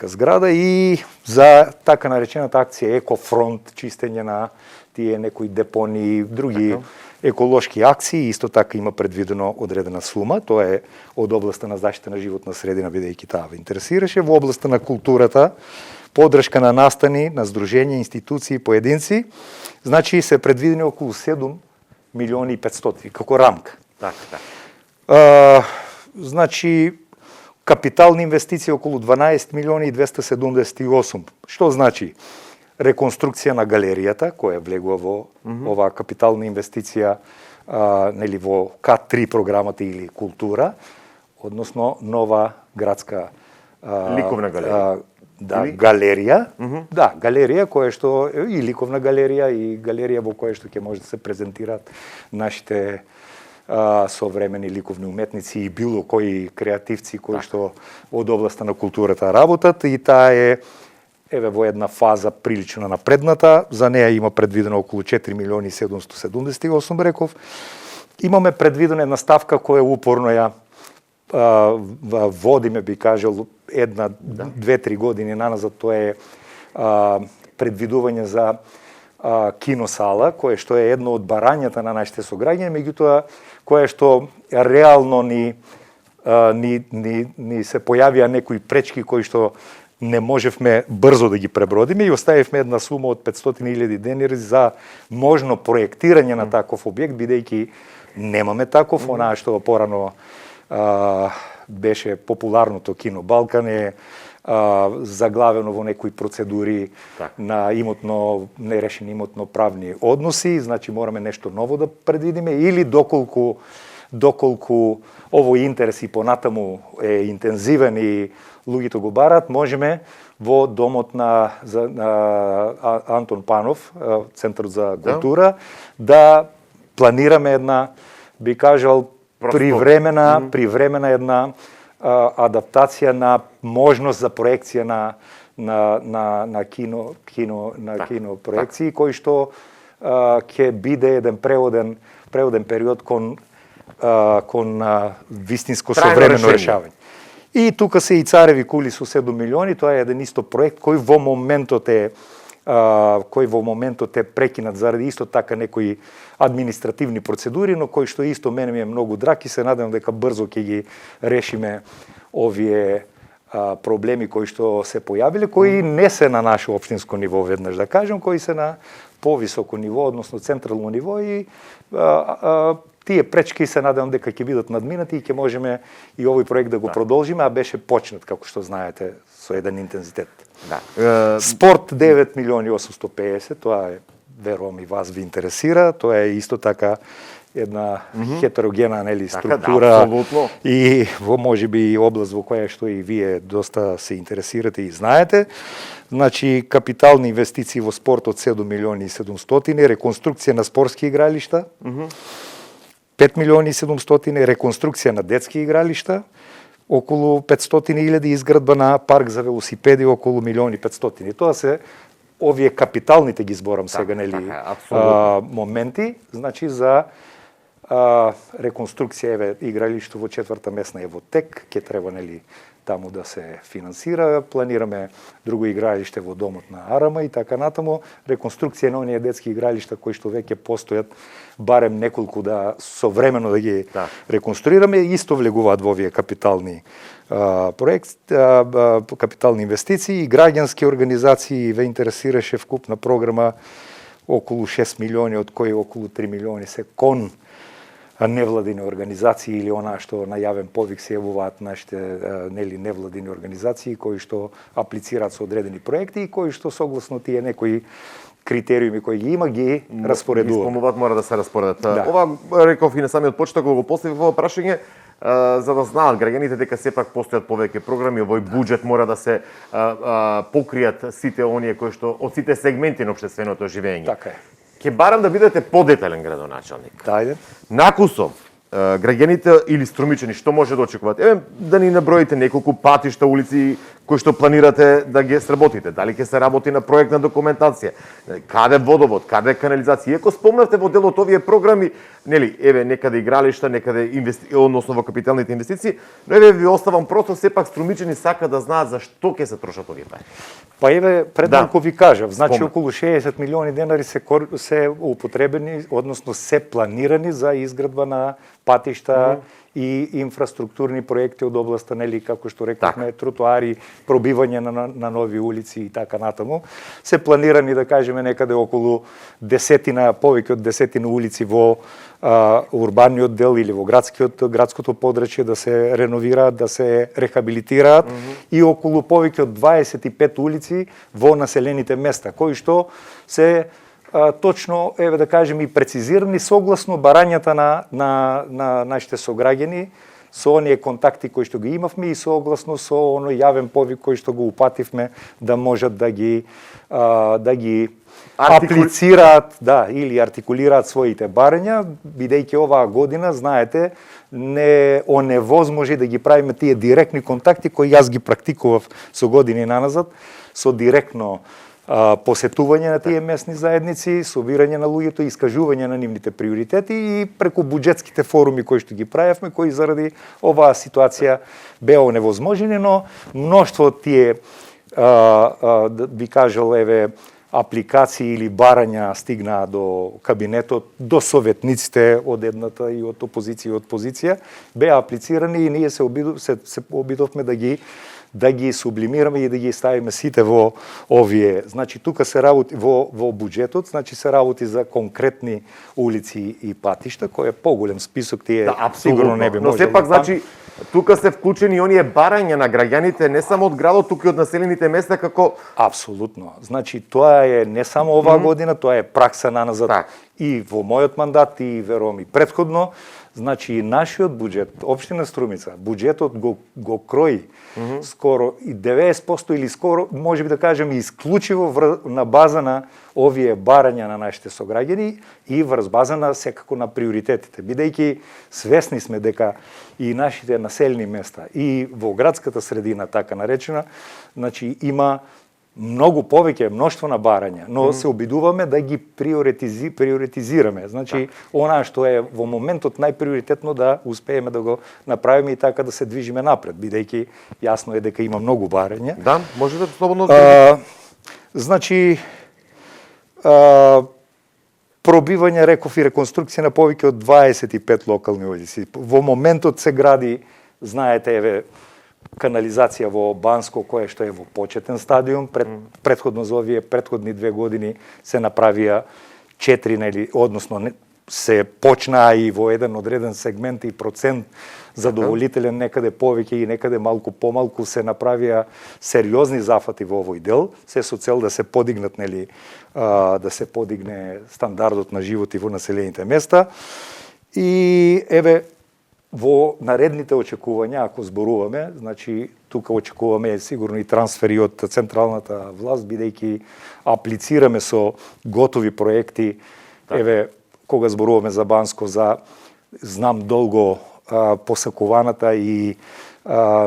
зграда, и за така наречената акција Екофронт, чистење на тие некои депони, други еколошки акции, исто така има предвидено одредена сума, тоа е од областа на заштита на животна средина, бидејќи таа ве интересираше, во областа на културата, поддршка на настани, на здруженја, институции, поединци, значи се предвидени околу 7 милиони и 500 како рамка. Значи, капитални инвестиции околу 12 милиони и 278. Што значи? Реконструкција на галеријата, која влегува во оваа капитална инвестиција, нели, во К3 програмата или култура, односно нова градска ликовна галерија. Галерија. Да, галерија која што и ликовна галерија и галерија во која што ќе може да се презентираат нашите современи ликовни уметници и било кои креативци кои што од областа на културата работат, и таа е еве во една фаза прилично напредната. За неја има предвидено околу 4 милиони 778, реков. Имаме предвидена една ставка која упорно ја водиме, би кажал, 1-2-3 години наназад, тоа е предвидување за киносала, кое што е едно од барањата на нашите сограѓани, меѓутоа кое што реално ни се појавија некои пречки кои што не можевме брзо да ги пребродиме, и оставивме една сума од 500.000 денари за можно проектирање на таков објект, бидејќи немаме таков. Онаа што порано беше популарното кино Балкан е заглавено во некои процедури на нерешени имотно-правни односи, значи мораме нешто ново да предвидиме, или доколку овој интерес и понатаму е интензивен и луѓето го барат, можеме во домот на Антон Панов, Центарот за култура, да планираме една, би кажал, привремена една адаптација на можност за проекција на кино проекции, кој што ќе биде еден преводен период кон вистинско современо решавање. И тука се и Цареви кули со 7 милиони, тоа е еден исто проект кој во моментот е кои во моментот е прекинат заради исто така некои административни процедури, но кои што исто мене ми е многу драг и се надевам дека брзо ќе ги решиме овие проблеми кои што се појавиле, кои не се на наше општинско ниво, веднаш да кажем, кои се на повисоко ниво, односно централно ниво и тие пречки се надевам дека ќе бидат надминати и ќе можеме и овој проект да го продолжиме, а беше почнат, како што знаете, со еден интензитет. Да. Спорт 9 милиони 850, тоа е, верувам и вас ви интересира, тоа е исто така една хетерогена, нели, структура, да, и во можеби област во која што и вие доста се интересирате и знаете. Значи, капитални инвестиции во спортот 7 милиони и 700, реконструкција на спортски игралишта, 5 милиони и 700, реконструкција на детски игралишта, околу 500.000, изградба на парк за велосипеди, околу 1.500.000. Тоа се овие капиталните ги зборам сега, нели, моменти, значи за реконструкција, еве, игралишто во 4-та месна е во тек, ќе треба, нели, таму да се финансира, планираме друго игралиште во домот на Арама и така натаму, реконструкција на оние детски игралишта кои што веќе постојат, барем неколку да современо да ги реконструираме, исто влегуваат во овие капитални капитални инвестиции и граѓански организации ве интересираше вкупна програма околу 6 милиони, од кои околу 3 милиони се кон невладини организации или она што на јавен повик се јавуваат нашите нели невладини организации кои што аплицираат со одредени проекти и кои што согласно тие некои критериуми кои ги има ги распоредуваат. Исполнуваат, мора да се распоредат. Да. Ова реков и на самиот почеток го поставив ова прашање за да знаат граѓаните дека сепак постојат повеќе програми, овој буџет мора да се покријат сите оние кои што од сите сегменти на општественото живење. Така е. Ќе барам да бидете подетален градоначалник. Тајде. Накусом, граѓаните или струмичани, што може да очекуваат? Еве, да ни наброите неколку патишта, улици кои што планирате да ги сработите. Дали ќе се работи на проектна документација? Каде водовод, каде канализација? Иако спомнавте во дел од овие програми, нели, еве некаде игралишта, некаде односно во капиталните инвестиции, но еве ви оставам просто сепак струмичани сака да знаат за што ќе се трошат овие пари. Па еве пред малку ви кажав, значи Спомен. околу 60 милиони денари се употребени, односно се планирани за изградба на патишта и инфраструктурни проекти од областа, нели, како што рековме, тротоари, пробивање на нови улици и така натаму. Се планирани, да кажеме, некаде околу повеќе од 10 улици во урбаниот дел или во градското подрачје да се реновираат, да се рехабилитираат и околу повеќе од 25 улици во населените места, кои што се точно, еве да кажем, и прецизирани согласно барањата на нашите сограѓани, со оние контакти кои што ги имавме и согласно со оној јавен повик кој што го упативме да можат да ги аплицираат, или артикулираат своите барања, бидејќи оваа година, знаете, не оневозможи да ги правиме тие директни контакти кои јас ги практикував со години наназад, со директно посетување на тие месни заедници, собирање на луѓето, искажување на нивните приоритети и преку буџетските форуми кои што ги правевме, кои заради оваа ситуација беа оневозможени, но мноштво од тие би кажал, еве, апликации или барања стигнаа до кабинетот, до советниците од едната и од опозиција и од позиција, беа аплицирани и ние се обидовме да ги сублимираме и да ги ставиме сите во овие. Значи, тука се работи во буџетот, значи се работи за конкретни улици и патишта, кој е поголем список, тие сигурно не би можело. Но сепак, значи, тука се вклучени оние барања на граѓаните, не само од градот, туку и од населените места, како... Апсолутно. Значи, тоа е не само оваа година, тоа е пракса наназад и во мојот мандат и верувам и претходно. Значи, нашиот буџет, општина Струмица, буџетот го крои скоро и 90% или скоро, може би да кажем, исклучиво на база на овие барања на нашите сограѓани и врз база на секако на приоритетите. Бидејќи свесни сме дека и нашите населени места и во градската средина, така наречена, значи има многу повеќе мноштво на барања, но се обидуваме да ги приоритизираме. Значи, она што е во моментот најприоритетно да успееме да го направиме и така да се движиме напред, бидејќи јасно е дека има многу барања. Да, можете слободно. Значи, пробивање, реков, и реконструкција на повеќе од 25 локални улици. Во моментот се гради, знаете, еве, канализација во Банско, која што е во почетен стадиум. Предходно за овие предходни 2 години се направија 4, нели, односно се почнаа и во еден одреден сегмент и процент задоволителен, некаде повеќе и некаде малку помалку се направија сериозни зафати во овој дел, се со цел да се подигнат, нели, да се подигне стандардот на живот и во населените места. И еве во наредните очекувања, ако зборуваме, значи тука очекуваме сигурно и трансфери од централната власт, бидејќи аплицираме со готови проекти. Еве, кога зборуваме за Банско, знам долго посакуваната и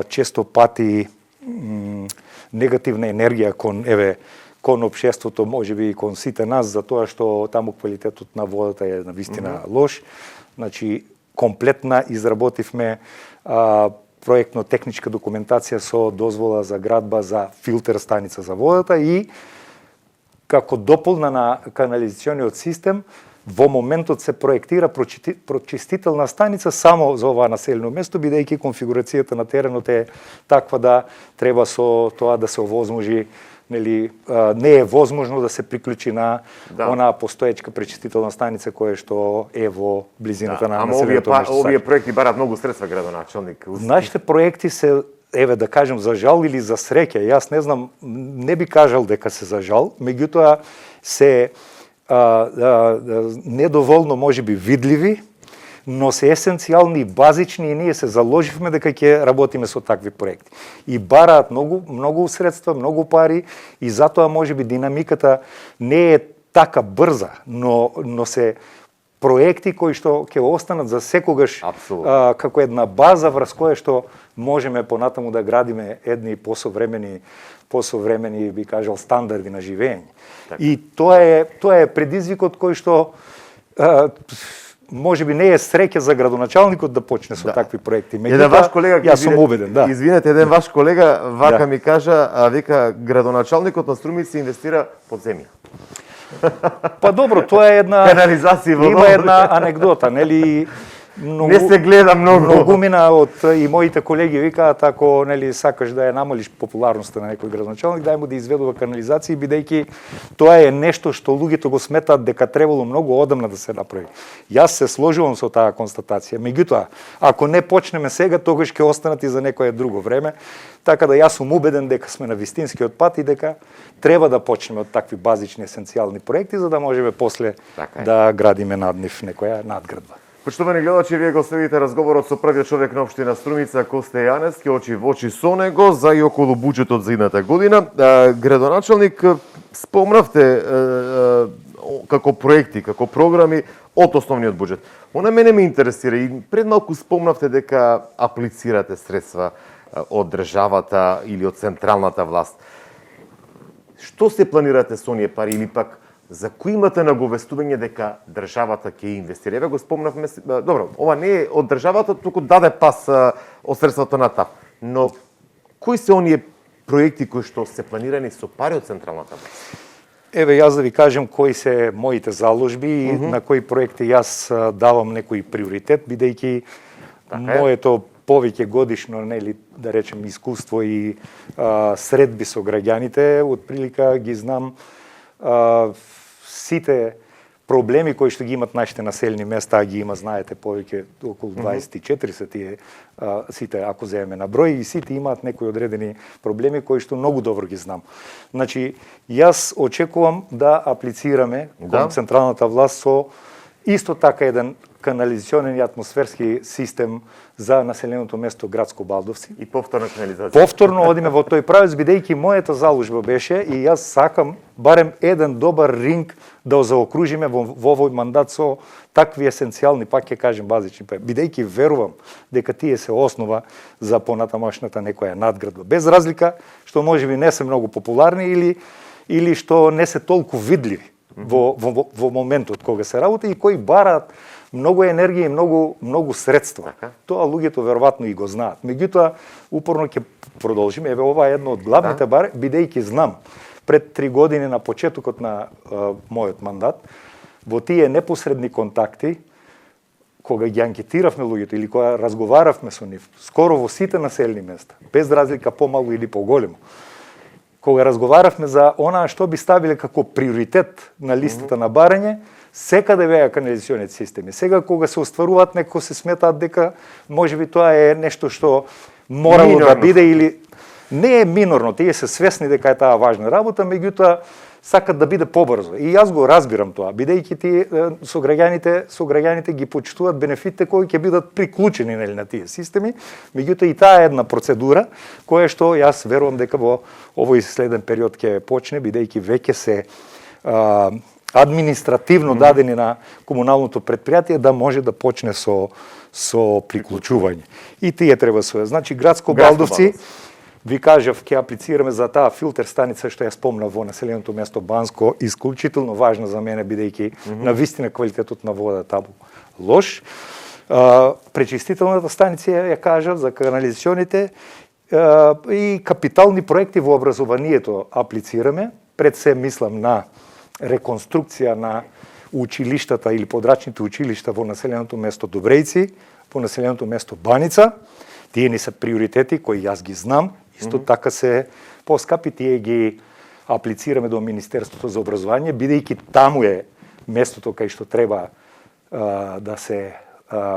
често пати негативна енергија кон општеството, можеби и кон сите нас, за тоа што таму квалитетот на водата е навистина лош. Значи, комплетна изработивме проектно-техничка документација со дозвола за градба за филтер станица за водата и како дополна на канализациониот систем, во моментот се проектира прочистителна станица само за оваа населено место, бидејќи конфигурацијата на теренот е таква да треба со тоа да се овозможи, нели, не е возможно да се приклучи на онаа постоечка пречистителна станица која што е во близината на населеното место. Овие проекти бараат многу средства, градоначалник. Нашите проекти се, еве да кажем, за жал или за среќа, јас не знам, не би кажал дека се за жал, меѓутоа се недоволно можеби видливи, но се есенцијални и базични и ние се заложивме дека ќе работиме со такви проекти. И бараат многу средства, многу пари и затоа можеби динамиката не е така брза, но се проекти кои што ќе останат за секогаш како една база врз која што можеме понатаму да градиме едни посовремени, би кажал, стандарди на живење. И тоа е предизвикот кој што можеби не е среќа за градоначалникот да почне со такви проекти. Еден ваш колега, јас сум убеден, Извинете, еден ваш колега вака ми кажа, вика, градоначалникот на Струмица инвестира под земја. Па добро, тоа е една канализација во има една анегдота, нели? Не се гледа многу. Многумина од и моите колеги викаат, ако, нели, сакаш да ја намалиш популарноста на некој градоначалник, дај му да изведува канализација, бидејќи тоа е нешто што луѓето го сметаат дека требало многу одамна да се направи. Јас се сложувам со таа констатација. Меѓутоа, ако не почнеме сега, тогаш ќе останат и за некое друго време. Така да јас сум убеден дека сме на вистинскиот пат и дека треба да почнеме од такви базични есенцијални проекти за да можеме после да градиме над нив некоја надградба. Почитувани гледачи, вие го следите разговорот со првиот човек на општина Струмица, Косте Јаневски, очи во очи со него за и околу буџетот за идната година. Градоначалник, спомнавте како проекти, како програми од основниот буџет. Она мене ме интересира и пред малку спомнавте дека аплицирате средства од државата или од централната власт. Што се планирате со оние пари или пак за кои имате наговестување дека државата ќе инвестира? Еве го спомнавме, добро, ова не е од државата, туку даде пас од средството на ТАП. Но кои се оние проекти кои што се планирани со пари од централната власт? Еве, јас да ви кажем кои се моите заложби и на кои проекти јас давам некој приоритет, бидејќи моето повеќе годишно, нели, да речем, искуство и средби со граѓаните, отприлика ги знам сите проблеми кои што ги имат нашите населени места, а ги има, знаете, повеќе околу 24 се тие сите, ако земеме на број, и сите имаат некои одредени проблеми кои што многу добро ги знам. Значи, јас очекувам да аплицираме кон централната власт со исто така еден канализационен и атмосферски систем за населеното место Градско Балдовци. И повторна канализација. Повторно одиме во тој правец, бидејќи мојата заложба беше и јас сакам барем еден добар ринг да заокружиме во овој мандат со такви есенцијални, пак ќе кажем, базични, бидејќи верувам дека тие се основа за понатамошната некоја надградба. Без разлика што можеби не се многу популарни или што не се толку видливи во моментот кога се работи и кои бараат многу енергија и многу средства. Тоа луѓето веројатно и го знаат. Меѓутоа, упорно ќе продолжиме. Еве, ова е едно од главните бари, бидејќи знам пред 3 години на почетокот на мојот мандат, во тие непосредни контакти, кога ги анкетиравме луѓето или кога разговаравме со нив, скоро во сите населени места, без разлика помалу или поголемо, кога разговаравме за онаа што би ставиле како приоритет на листата на барање, секаде беа канализационите системи. Сега кога се остваруваат, некои се сметаат дека можеби тоа е нешто што морало да биде или не е минорно, тие се свесни дека е таа важна работа, меѓутоа сакат да биде побрзо. И јас го разбирам тоа, бидејќи тие сограѓаните ги почитуваат бенефитите кои ќе бидат приклучени на тие системи, меѓутоа и таа е една процедура која што јас верувам дека во овој следен период ќе почне, бидејќи веќе се административно дадени на комуналното предпријатие да може да почне со приклучување. И тие треба се. Значи градско Балдовци, ви кажав, ќе аплицираме за таа филтер станица што ја спомнав во населеното место Банско, исклучително важна за мене, бидејќи навистина квалитетот на вода таму лош. Пречистителната станица ја кажав за канализационите и капитални проекти во образованието аплицираме. Пред се мислам на реконструкција на училиштата или подрачните училишта во населеното место Добрејци, во населеното место Баница. Тие ни се приоритети кои јас ги знам. Исто така се поскапи, тие ги аплицираме до Министерството за образование, бидејќи таму е местото кај што треба да се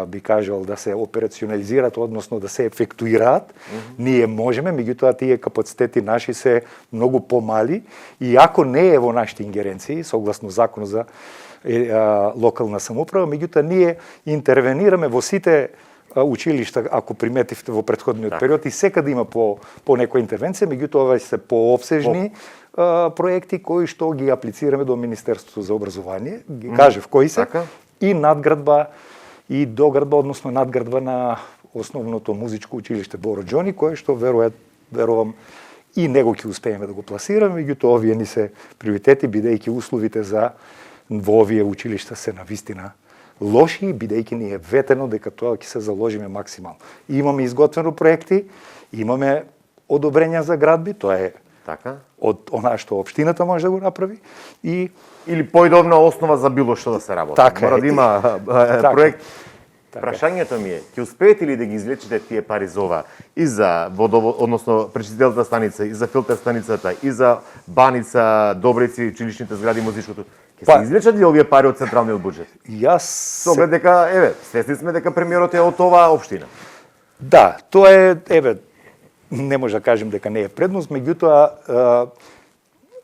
би кажал да се операционализираат, односно да се ефектуираат. Ние можеме, меѓутоа тие капацитети наши се многу помали и ако не е во нашите ингеренции, согласно Законот за локална самоуправа, меѓутоа ние интервенираме во сите училишта, ако приметивте во претходниот период, и секаде има по некоја интервенција, меѓутоа ова се пообсежни проекти кои што ги аплицираме до Министерството за образование, ги кажав кои се, и надградба и доградба, односно надградба на основното музичко училиште Боро Џони, кое што верувам и него ќе успееме да го пласираме, меѓутоа овие ни се приоритети, бидејќи условите во овие училишта се навистина лоши, бидејќи ни е ветено дека тоа ќе се заложиме максимално. Имаме изготвено проекти, имаме одобрења за градби, тоа е од онаа што општината може да го направи или поидобна основа за било што да се работи. Мора да има проект. Прашањето ми е, ќе успеете ли да ги извлечете тие пари за ова и за водовод, односно пречистителната станица, и за филтер станицата, и за Баница, Добрејци, училишните згради, музичкото? Ќе се извлечат ли овие пари од централниот буџет? Со оглед дека, свесни сме дека премиерот е од оваа општина. Да, тоа е, не може да кажем дека не е предност, меѓутоа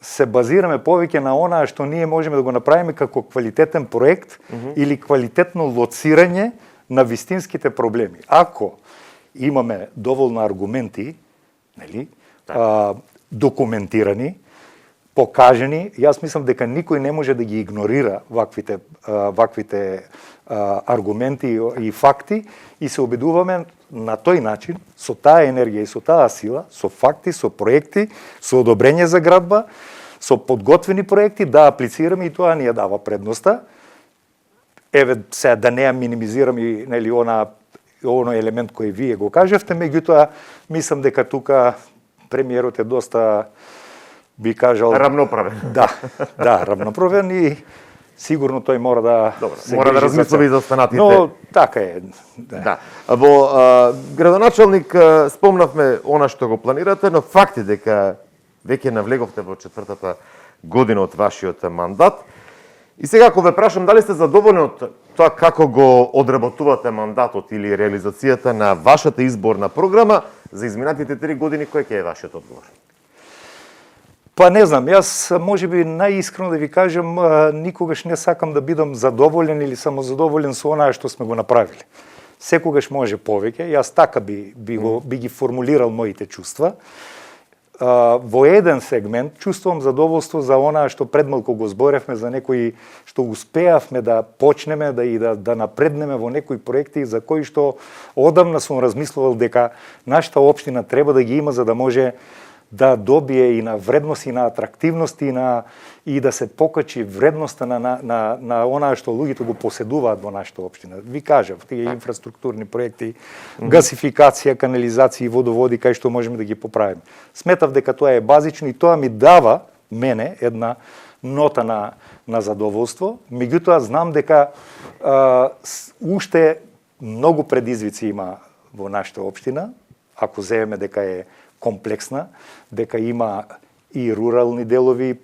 се базираме повеќе на онаа што ние можеме да го направиме како квалитетен проект или квалитетно лоцирање на вистинските проблеми. Ако имаме доволно аргументи, нели, документирани, покажени, јас мислам дека никој не може да ги игнорира ваквите аргументи и факти и се обидуваме на тој начин, со таа енергија и со таа сила, со факти, со проекти, со одобрење за градба, со подготвени проекти да аплицираме и тоа ни ја дава предноста. Сега да не ја минимизирам и нели оној елемент кој вие го кажавте, меѓутоа мислам дека тука премиерот е доста, би кажал, рамноправен. Да, рамноправен и сигурно тој мора да мора да размислува и за останатите. Но така е. Да. Во градоначалник спомнавме она што го планирате, но факт е дека веќе навлеговте во 4-та година од вашиот мандат. И сега ако ве прашам дали сте задоволни од тоа како го одработувате мандатот или реализацијата на вашата изборна програма за изминатите 3 години, кој ќе е вашиот одговор? Па не знам, јас можеби најискрено да ви кажам, никогаш не сакам да бидам задоволен или самозадоволен со онаа што сме го направиле. Секогаш може повеќе, јас така би ги формулирал моите чувства. Во еден сегмент чувствувам задоволство за онаа што предмалку го зборевме, за некои што успеавме да почнеме да напреднеме во некои проекти за кои што одамна сум размислувал дека нашата општина треба да ги има за да може да добие и на вредност, и на атрактивност, и да се покачи вредноста на онаа што луѓето го поседуваат во нашата општина. Ви кажав, тие инфраструктурни проекти, гасификација, канализација и водоводи, кај што можеме да ги поправиме. Сметав дека тоа е базично и тоа ми дава мене една нота на задоволство. Меѓутоа знам дека уште многу предизвици има во нашата општина, ако земеме дека е комплексна, дека има и рурални делови,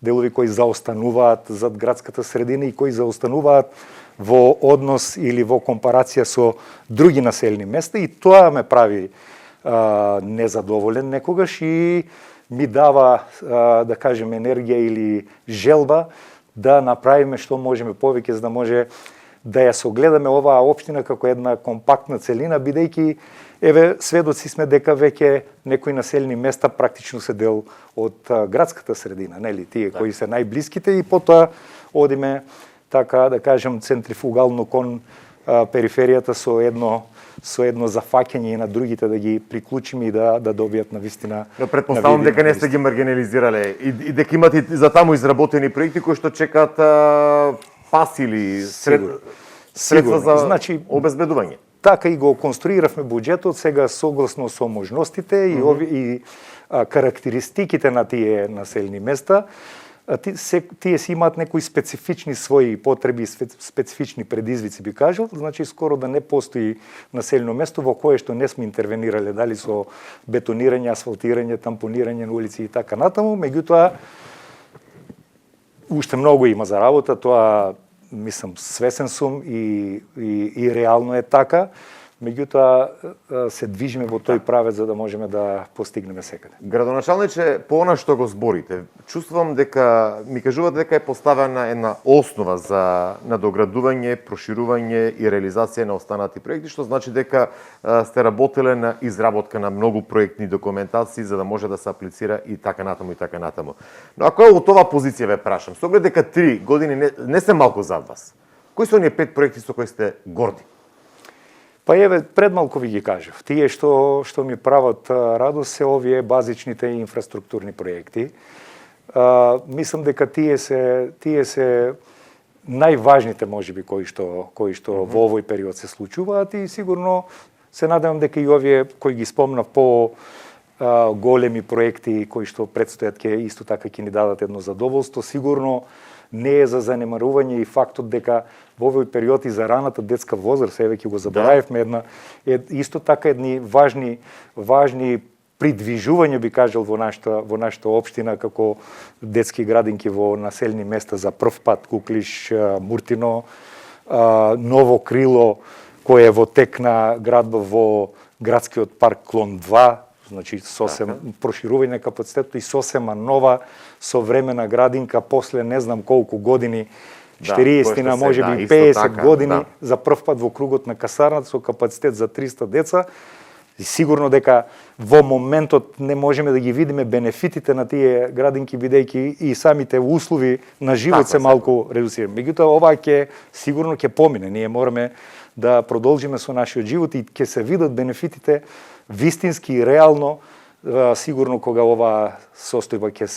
делови кои заостануваат зад градската средина и кои заостануваат во однос или во компарација со други населени места, и тоа ме прави незадоволен некогаш и ми дава, да кажем, енергија или желба да направиме што можеме повеќе, за да може да ја согледаме оваа општина како една компактна целина, бидејќи еве сведоци сме дека веќе некои населени места практично се дел од градската средина, нели, тие кои се најблиските, и потоа одиме така да кажем центрифугално кон периферијата со едно зафаќање и на другите да ги приклучиме и да добијат навистина. Но предпоставам дека не сте ги маргинализирале и дека имате за таму изработени проекти кои што чекаат пас или средства за обезбедување. Така и го конструиравме буџетот сега согласно со можностите и карактеристиките на тие населени места. Тие си имаат некои специфични своји потреби, специфични предизвици, би кажал. Значи, скоро да не постои населено место во кое што не сме интервенирале, дали со бетонирање, асфалтирање, тампонирање на улици и така натаму. Меѓутоа, уште многу има за работа, тоа мислам свесен сум и реално е така. Меѓутоа се движиме во тој правец за да можеме да постигнеме секаде. Градоначалниче, по она што го зборите, чувствувам дека ми кажувате дека е поставена една основа за надоградување, проширување и реализација на останати проекти, што значи дека сте работеле на изработка на многу проектни документации за да може да се аплицира и така натаму и така натаму. Но ако од оваа позиција ве прашам, со оглед дека 3 години не се малку зад вас, кои се оние 5 проекти со кои сте горди? Па еве, предмалку ви ги кажав. Тие што ми прават радост се овие базичните инфраструктурни проекти. Мислам дека тие се најважните можеби кои што во овој период се случуваат, и сигурно се надевам дека и овие кои ги спомнав по големи проекти кои што предстојат ќе исто така ќе ни дадат едно задоволство. Сигурно не е за занемарување и фактот дека во овој период и за раната детска возраст, еве ќе го заборавивме, исто така едни важни придвижувања, би кажал, во нашата општина, како детски градинки во населени места за прв пат, Куклиш, Муртино, ново крило кое е во тек на градба во градскиот парк Клон 2, значи сосема проширување на капацитетот и сосема нова современа градинка после не знам колку години, 40 може би 50 години, за прв пат во кругот на касарната со капацитет за 300 деца. И сигурно дека во моментот не можеме да ги видиме бенефитите на тие градинки, бидејќи и самите услови на живот се малку редуцирани. Меѓутоа, ова сигурно ќе помине. Ние мораме да продолжиме со нашиот живот и ќе се видат бенефитите вистински и реално, сигурно кога оваа состојба ќе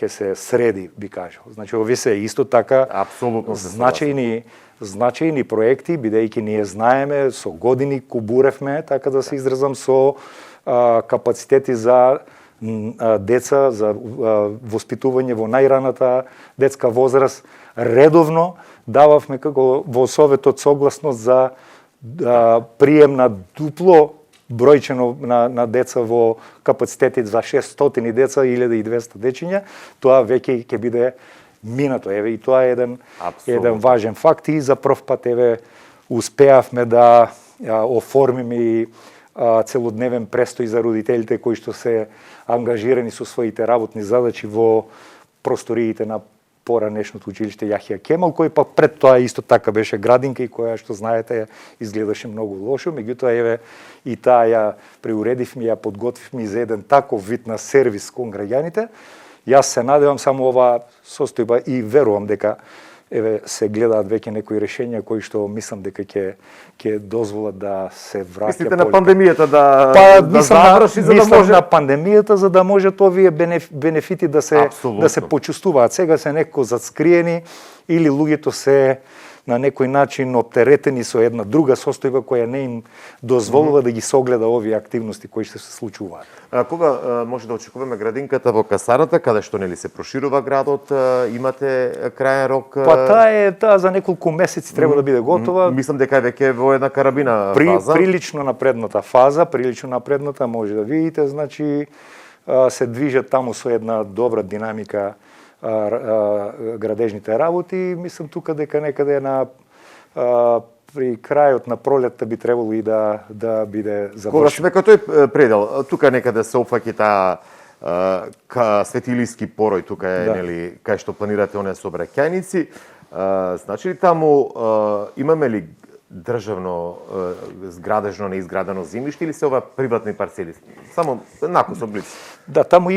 се среди, би кажал. Значи, овие се исто така апсолутно значајни проекти, бидејќи ние знаеме, со години кубуревме, така да се изразам, со капацитети за деца, за воспитување во најраната детска возраст. Редовно дававме како во Советот согласност за прием на дупло бројчено на деца во капацитети за 600 деца, 1200 дечиња. Тоа веќе ќе биде минато. Еве, и тоа е еден важен факт, и за прв пат успеавме да оформиме и целодневен престој за родителите кои што се ангажирани со своите работни задачи во просториите на поранешното училиште Јахија Кемал, кој па пред тоа исто така беше градинка и која, што знаете, изгледаше многу лошо. Меѓутоа, еве, и таа ја преуредивме, ја подготвивме за еден таков вид на сервис кон граѓаните. Јас се надевам само оваа состојба и верувам дека еве се гледаат веќе некои решенја кои што мислам дека ќе дозволат да се враќа. Мислите на пандемијата да заврши, за да може на пандемијата, за да можат овие бенефити да се почувствуваат. Сега се некако зацкриени или луѓето се на некој начин оптеретени со една друга состојба која не им дозволува да ги согледа овие активности кои што се случуваат. Кога може да очекуваме градинката во касарата, каде што нели се проширува градот, имате крајен рок? Па таа за неколку месеци треба да биде готова. Мислам дека е веќе во една карабина фаза. Прилично напредната фаза, може да видите, значи се движат таму со една добра динамика градежните работи. Мислам тука дека некаде при крајот на пролетта би требало и да биде завршено. Кога сме кај тој предел, тука некаде се опфаќа таа светилиски порој, тука е нели кај што планирате оние сообраќајници. Значи ли таму имаме ли државно зградежно неизградено земјиште или се ова приватни парцели? Само накус облици. Да, таму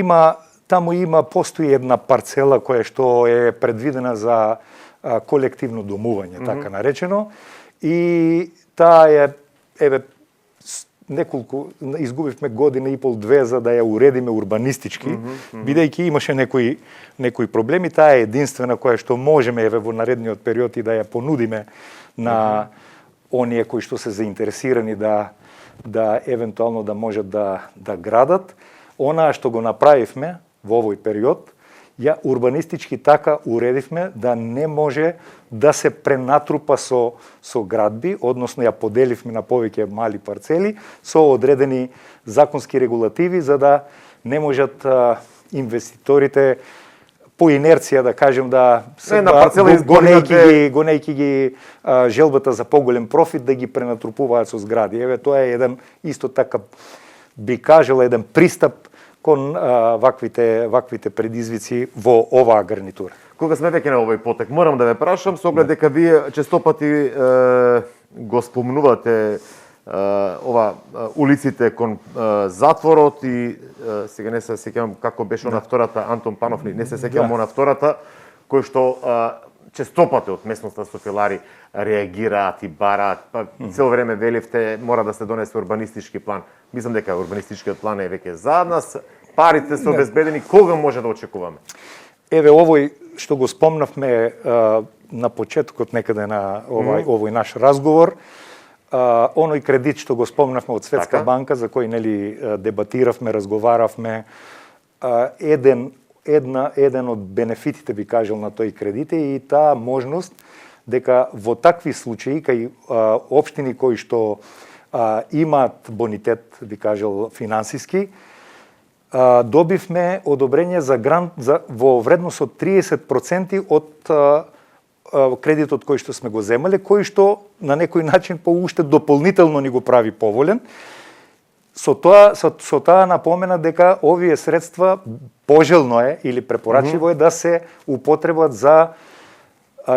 постои една парцела која што е предвидена за колективно домување, така наречено. И таа е неколку изгубивме година и пол две за да ја уредиме урбанистички, бидејќи имаше некои проблеми. Таа е единствена која што можеме во наредниот период и да ја понудиме на оние кои што се заинтересирани да евентуално да можат да градат. Онаа што го направивме во овој период, ја урбанистички така уредивме да не може да се пренатрупа со градби, односно ја поделивме на повеќе мали парцели со одредени законски регулативи за да не можат инвеститорите по инерција да кажем гонејќи ги желбата за поголем профит да ги пренатрупуваат со згради. Тоа е еден исто така би кажала еден пристап кон ваквите предизвици во оваа гарнитура. Кога сме веќе на овој потек, морам да ве прашам, со оглед дека вие честопати го спомнувате улиците кон затворот и сега не се сеќавам како беше на втората Антон Панов, не се сеќавам на втората, кој што честопати од местноста софилари реагираат и бараат, па цело време велевте мора да се донесе урбанистички план. Мислам дека урбанистичкиот план е веќе за нас, парите се обезбедени, кога може да очекуваме? Овој што го спомнавме на почетокот некаде на овој наш разговор, оној кредит што го спомнавме од Светска банка, за кој нели дебатиравме, разговаравме, еден од бенефитите би кажал на тој кредит е и таа можност дека во такви случаи кај општини кои што имаат бонитет, би кажал, финансиски, добивме одобрење за грант во вредност од 30% од кредитот кој што сме го земале, кој што на некој начин по уште дополнително ни го прави поволен. Со таа напомена дека овие средства пожелно е или препорачливо е да се употребат за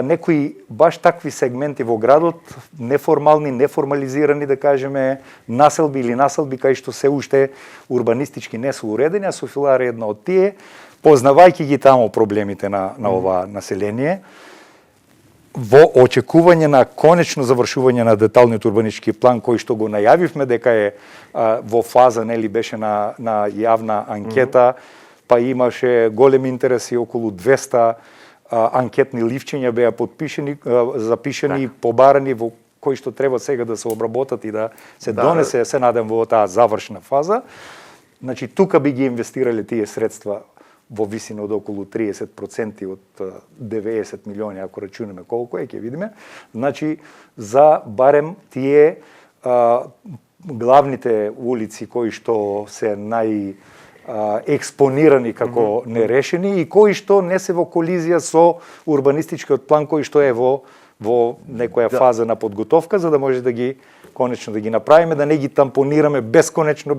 некои баш такви сегменти во градот, неформални, неформализирани, да кажеме, населби кај што се уште урбанистички не се уредени, а Софилар е една од тие, познавајќи ги таму проблемите на ова население, во очекување на конечно завршување на деталниот урбанистички план кој што го најавивме дека е во фаза, нели беше на јавна анкета, па имаше голем интерес и околу 200 анкетни ливчиња беа подпишани, запишани и побарани во кои што треба сега да се обработат и да се донесе, се надам, во таа завршна фаза. Значи тука би ги инвестирале тие средства во висина од околу 30% од 90 милиони, ако рачунаме колку е, ќе видиме. Значи, за барем тие главните улици кои што се експонирани како нерешени и кои што не се во колизија со урбанистичкиот план кој што е во некоја фаза на подготовка, за да може да ги конечно да ги направиме, да не ги тампонираме бесконечно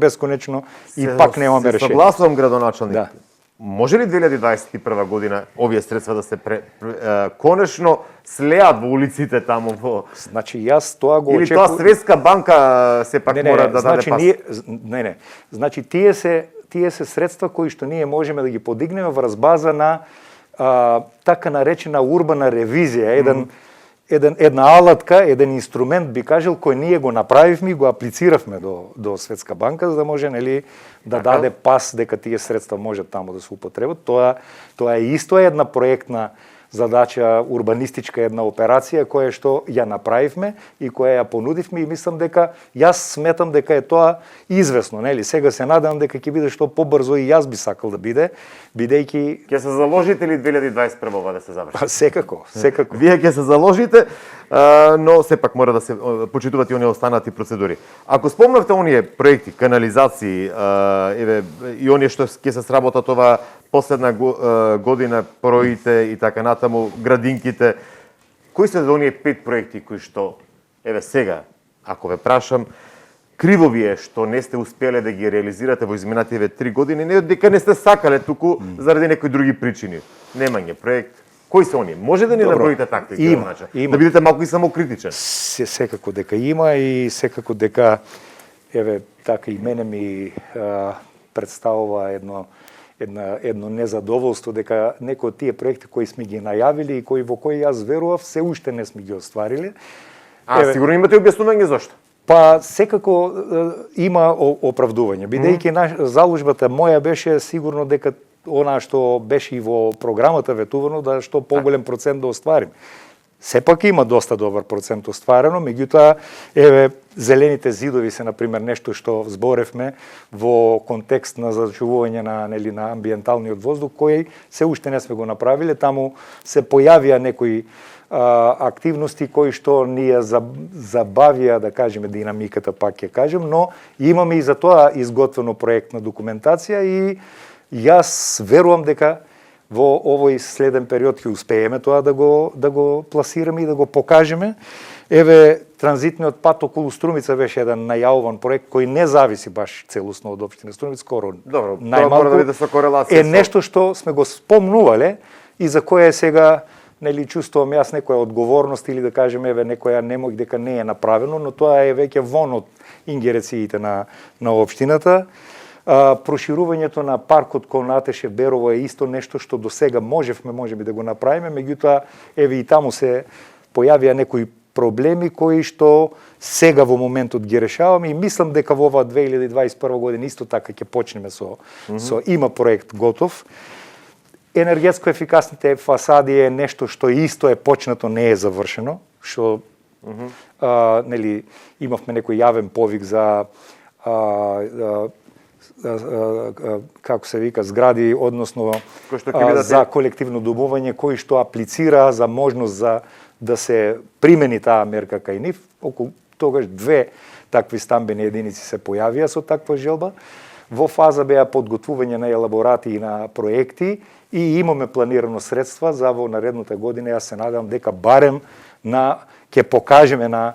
и пак немаме решение. Согласувам, градоначалник. Може ли 2021 година овие средства да се конечно слеат во улиците таму во... Значи јас тоа го очекувам. Или тоа Светска банка се пак мора да даде пас? Значи тие се средства кои што ние можеме да ги подигнеме во разбаза на така наречена урбана ревизија, една алатка, еден инструмент, би кажал, кој ние го направивме и го аплициравме до Светска банка, за да може да даде пас дека тие средства можат таму да се употребат. Тоа е исто една проектна задача, урбанистичка една операција која што ја направивме и која ја понудивме и мислам дека јас сметам дека е тоа известно, нели? Сега се надевам дека ќе биде што побрзо и јас би сакал да биде, бидејќи Ќе се заложите ли 2021 да се заврши? секако. Вие ќе се заложите, но сепак мора да се почитуваат и оние останати процедури. Ако спомнавте оние проекти, канализации, еве и оние што ќе се сработат ова последна година, проите и така натаму, градинките, кои се оние 5 проекти кои што еве сега, ако ве прашам, криво ви е што не сте успеле да ги реализирате во изминативе 3 години, не дека не сте сакале, туку заради некои други причини. Немање проект. Кои се оние? Може да ни наброите тактики, има. Да бидете малку и самокритичен. Секако дека има и секако дека еве така и мене ми представува едно незадоволство дека некои од тие проекти кои сме ги најавили и во кои јас верував, се уште не сме ги оствариле. Сигурно имате објаснување зошто? Па секако има оправдување, бидејќи заложбата моја беше сигурно дека она што беше и во програмата ветувано да што поголем процент да остварим. Сепак има доста добар процент остварено, меѓутоа еве зелените зидови се на пример нешто што зборевме во контекст на зачувување на амбиенталниот воздух кој се уште не сме го направиле, таму се појавија некои активности кои што ни ја забавија, да кажеме, динамиката, пак ќе кажем, но имаме и за тоа изготвено проектна документација и јас верувам дека во овој следен период ќе успееме тоа да го пласираме и да го покажеме. Еве, транзитниот пат околу Струмица беше еден најавуван проект кој не зависи баш целосно од општина Струмица, скоро добро, мора да биде со корелација. Е нешто што сме го спомнувале и за кое сега нели чувствувам јас некоја одговорност или да кажеме еве некоја немој дека не е направено, но тоа е веќе вон од ингерециите на општината. Проширувањето на паркот кон Натеше Берово е исто нешто што до сега можеби да го направиме, меѓутоа еве и таму се појавија некои проблеми кои што сега во моментот ги решаваме и мислам дека во оваа 2021 година исто така ќе почнеме со има проект готов. Енергетско ефикасните фасади е нешто што исто е почнато, не е завршено, што нели имавме некој јавен повик за како се вика, згради, односно за колективно домување, кои што аплицира за можност за да се примени таа мерка кај нив. Околу тогаш 2 такви стамбени единици се појавија со таква желба. Во фаза беа подготвување на елаборати и на проекти и имаме планирано средства за во наредната година. Јас се надевам дека барем ќе покажеме на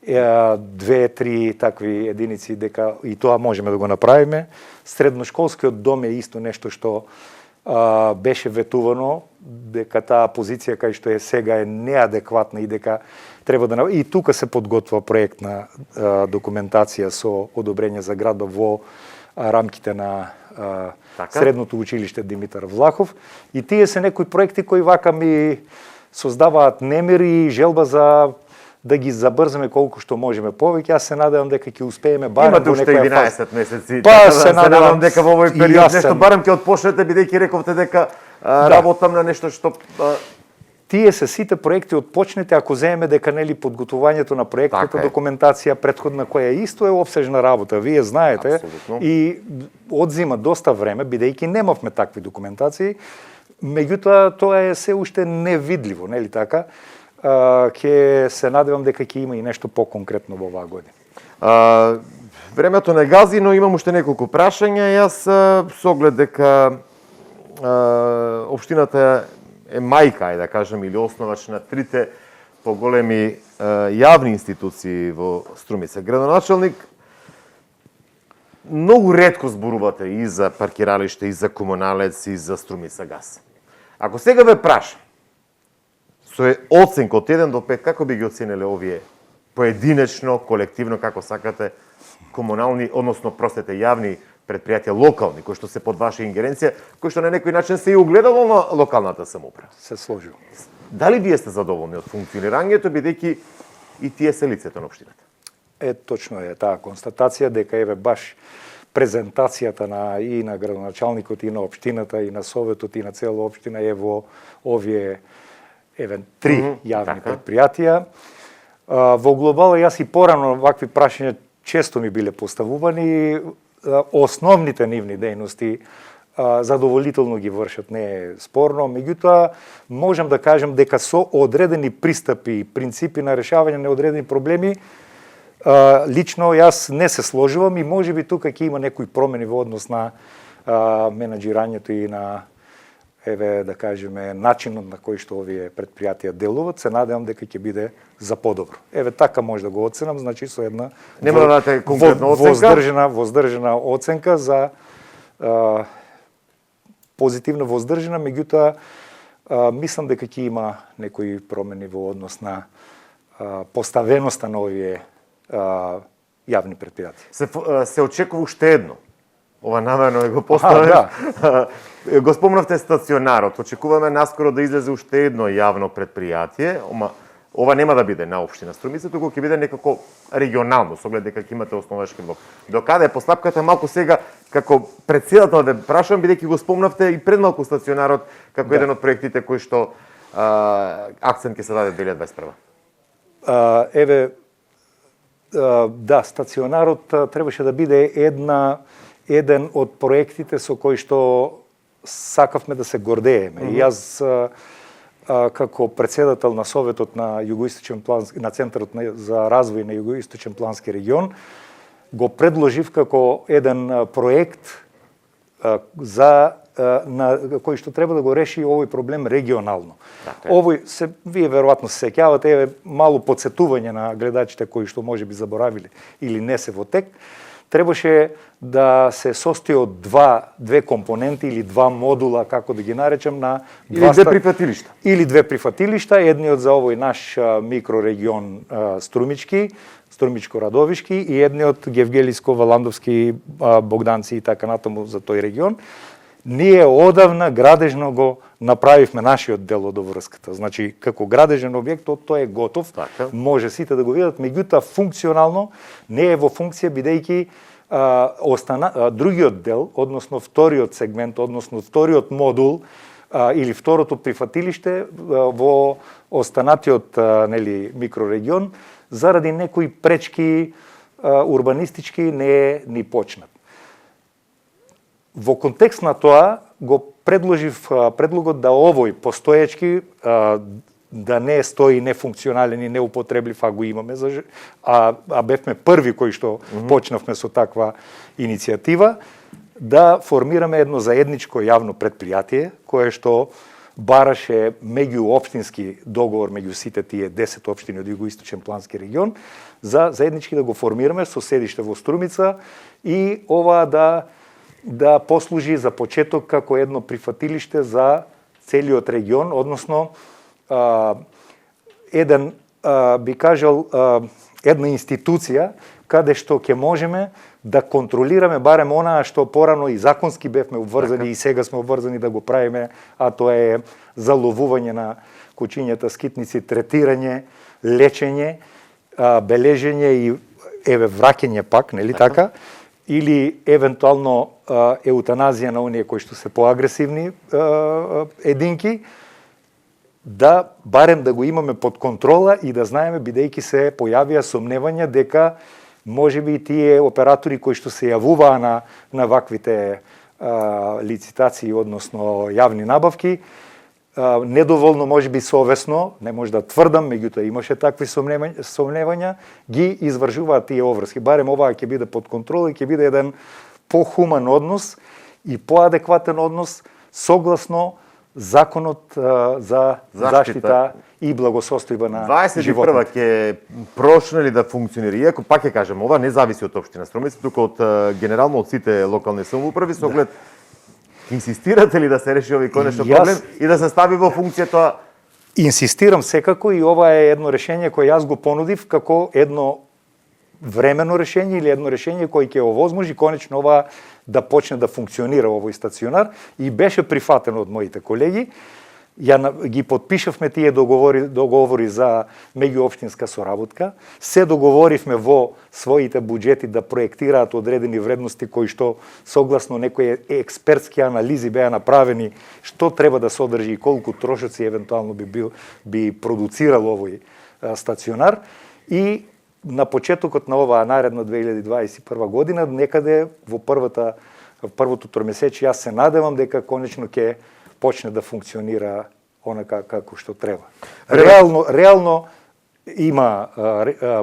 2-3 такви единици дека и тоа можеме да го направиме. Средношколскиот дом е исто нешто што беше ветувано, дека таа позиција кај што е сега е неадекватна и дека треба да и тука се подготвува проектна документација со одобрење за градба во рамките на Средното училиште Димитар Влахов и тие се некои проекти кои вака ми создаваат немир и желба за да ги забрзаме колку што можеме повеќе. Јас се надевам дека ќе успееме барем во некоја фаза. Имате уште 11 месеци. Па се надевам дека во овој период нешто барем ќе отпочнете, бидејќи рековте дека работам на нешто што тие се сите проекти отпочнете ако земеме дека нели подготвувањето на проектната документација претходна која исто е опсежна работа. Вие знаете. Абсолютно. И одзима доста време бидејќи немавме такви документации. Меѓутоа тоа е се уште невидливо, нели така? Ќе се надевам дека ќе има и нешто по-конкретно во оваа година. Времето не гази, но имам уште неколку прашања. Јас со оглед дека општината е мајка, да кажем, или основач на 3 поголеми јавни институции во Струмица. Градоначалник, многу ретко зборувате и за паркиралиште, и за комуналец, и за Струмица газ. Ако сега ве прашам, со оценка од 1 до 5, како би ги оцениле овие поединечно, колективно, како сакате, комунални, односно, јавни предпријатија, локални, кои што се под ваша ингеренција, кои што на некој начин се и огледало на локалната самоуправа? Се сложил. Дали вие сте задоволни од функционирањето, бидејќи и тие се лицето на општината? Точно е таа констатација дека еве баш презентацијата и на градоначалникот, и на општината, и на советот, и на цела општина е во овие три јавни предпријатија. Во глобала, јас и порано вакви прашања често ми биле поставувани. Основните нивни дејности задоволително ги вршат, не е спорно. Меѓутоа, можам да кажем дека со одредени пристапи и принципи на решавање на одредени проблеми, лично јас не се сложувам и можеби тука ќе има некои промени во однос на менаџирањето и на да кажеме начинот на кој што овие предпријатија делуваат. Се надевам дека ќе биде за подобро. Така може да го оценам, значи со една нема да дадете конкретна оценка, воздржана оценка за позитивна воздржана, меѓутоа мислам дека ќе има некои промени во однос на поставеноста на овие јавни предпријатија. Се очекува уште едно. Ова намерно го поставив. Го спомнавте стационарот. Очекуваме наскоро да излезе уште едно јавно предпријатие. Ова нема да биде на општина Струмица, туку ќе биде некако регионално, со оглед дека ќе имате основачки блок. Докаде е постапката, малку сега, како председател да прашам, бидејќи го спомнавте и пред малку стационарот, како еден од проектите кои што акцент ќе се даде 2021. Да, стационарот требаше да биде еден од проектите со кои што сакавме да се гордееме. И јас како председател на Советот на Југоисточен плански, на Центарот за развој на Југоисточен плански регион, го предложив како еден проект кој што треба да го реши овој проблем регионално. Вие веројатно се сеќавате, мало подсетување на гледачите кои што можеби заборавиле или не се во тек. Требаше да се состои од две компоненти или два модула, како да ги наречам, на или две прифатилишта. Или две прифатилишта, едниот за овој наш микрорегион Струмички, Струмичко-Радовишки и едниот Гевгелиско-Валандовски, Богданци и така натаму за тој регион. Ние одавна градежно го направивме нашиот дел од врската. Значи, како градежен објект, тој е готов, може сите да го видат, меѓутоа функционално не е во функција, бидејќи другиот дел, односно вториот сегмент, односно вториот модул или второто прифатилиште во останатиот микрорегион, заради некои пречки урбанистички не е ни почнат. Во контекст на тоа го предложив предлогот да овој постоечки да не стои нефункционален и неупотреблив, а го имаме, а бевме први кои што почнавме со таква иницијатива, да формираме едно заедничко јавно предпријатие, кое што бараше меѓуопштински договор меѓу сите тие 10 општини од Југоисточен плански регион, за заеднички да го формираме со седиште во Струмица и ова да послужи за почеток како едно прифатилиште за целиот регион, односно би кажал, една институција каде што ќе можеме да контролираме барем онаа што порано и законски бевме обврзани и сега сме обврзани да го правиме, а тоа е заловување на кучињата, скитници, третирање, лечење, бележење и враќање пак, нели така? Или евентуално еутаназија на оние кои што се поагресивни единки, да барем да го имаме под контрола и да знаеме, бидејќи се појавија сомневања дека можеби и тие оператори кои што се јавуваа на ваквите лицитации, односно јавни набавки, недоволно можеби совесно, не може да тврдам, меѓутоа имаше такви сомневања, ги извршуваат тие обврски. Барем оваа ќе биде под контрола и ќе биде еден похуман однос и поадекватен однос согласно законот за заштита и благосостојба на животот. 21 ќе прошне ли да функционира? Иако пак ќе кажем, ова не зависи од општина Струмица, туку од генерално од сите локални самоуправи, со оглед инсистирате ли да се реши овој конечно проблем и да се стави во функција тоа? Инсистирам секако и ова е едно решение кое јас го понудив како едно времено решение или едно решение кој ќе овозможи конечно ова да почне да функционира овој стационар и беше прифатено од моите колеги. ги подпишавме тие договори за меѓуопштинска соработка, се договоривме во своите буџети да проектираат одредени вредности кои што согласно некои експертски анализи беа направени што треба да содржи и колку трошоци евентуално би продуцирал овој стационар, и на почетокот на оваа наредна 2021 година, некаде во првото тромесечие, јас се надевам дека конечно ќе почне да функционира онака како што треба. Реално има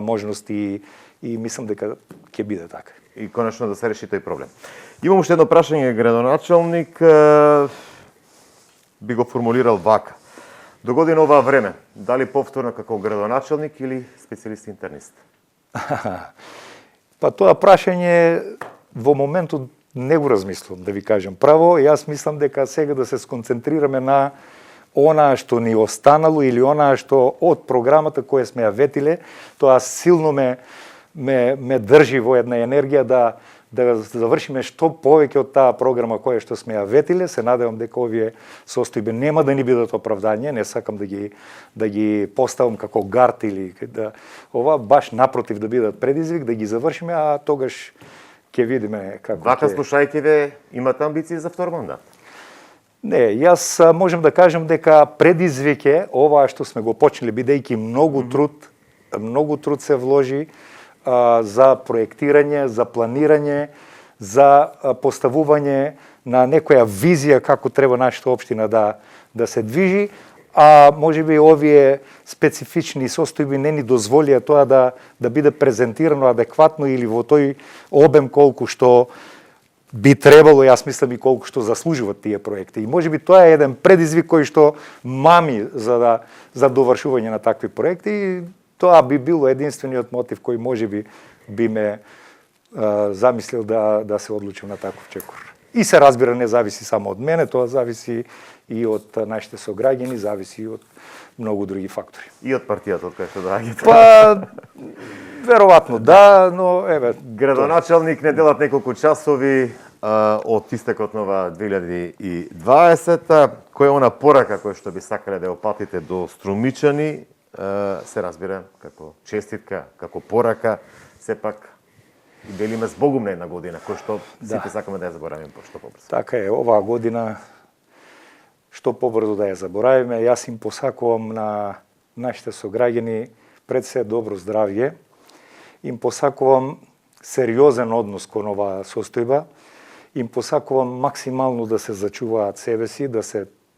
можности и мислам дека ќе биде така. И конечно да се реши тој проблем. Имам уште едно прашање, градоначалник, би го формулирал вака. До година оваа време, дали повторно како градоначалник или специјалист интернист? Па тоа прашање во моментот не го размислувам, да ви кажам право. Јас мислам дека сега да се сконцентрираме на онаа што ни останало или онаа што од програмата која сме ја ветиле, тоа силно ме држи во една енергија да завршиме што повеќе од таа програма која што сме ја ветиле. Се надевам дека овие состојби нема да ни бидат оправдање, не сакам да ги поставам како гард или ова баш напротив да бидат предизвик, да ги завршиме, а тогаш ќе видиме како Вака слушајте ве, имате амбиции за втор мандат? Не, јас можем да кажем дека предизвик е ова што сме го почнали, бидејќи многу труд се вложи за проектирање, за планирање, за поставување на некоја визија како треба нашата општина да се движи, а можеби овие специфични состојби не ни дозволија тоа да биде презентирано адекватно или во тој обем колку што би требало, јас мислам, и колку што заслужуваат тие проекти. И можеби тоа е еден предизвик кој што мами за довршување на такви проекти, и тоа би било единствениот мотив кој можеби би ме замислил да се одлучам на таков чекор. И се разбира, не зависи само од мене, тоа зависи и од нашите сограѓани, зависи и од многу други фактори. И од партијата од кај што доаѓате? Па, веројатно да, но еве... Градоначалник, неделат неколку часови од истекот на ова 2020. Која е она порака која што би сакале да ја опатите до струмичани, се разбира како честитка, како порака, сепак и велиме збогум на една година, кој што сите сакаме да ја заборавиме што побрзо. Така е, оваа година што побрзо да ја заборавиме. Јас им посакувам на нашите сограѓани пред се добро здравје. Им посакувам сериозен однос кон оваа состојба. Им посакувам максимално да се зачуваат себе си,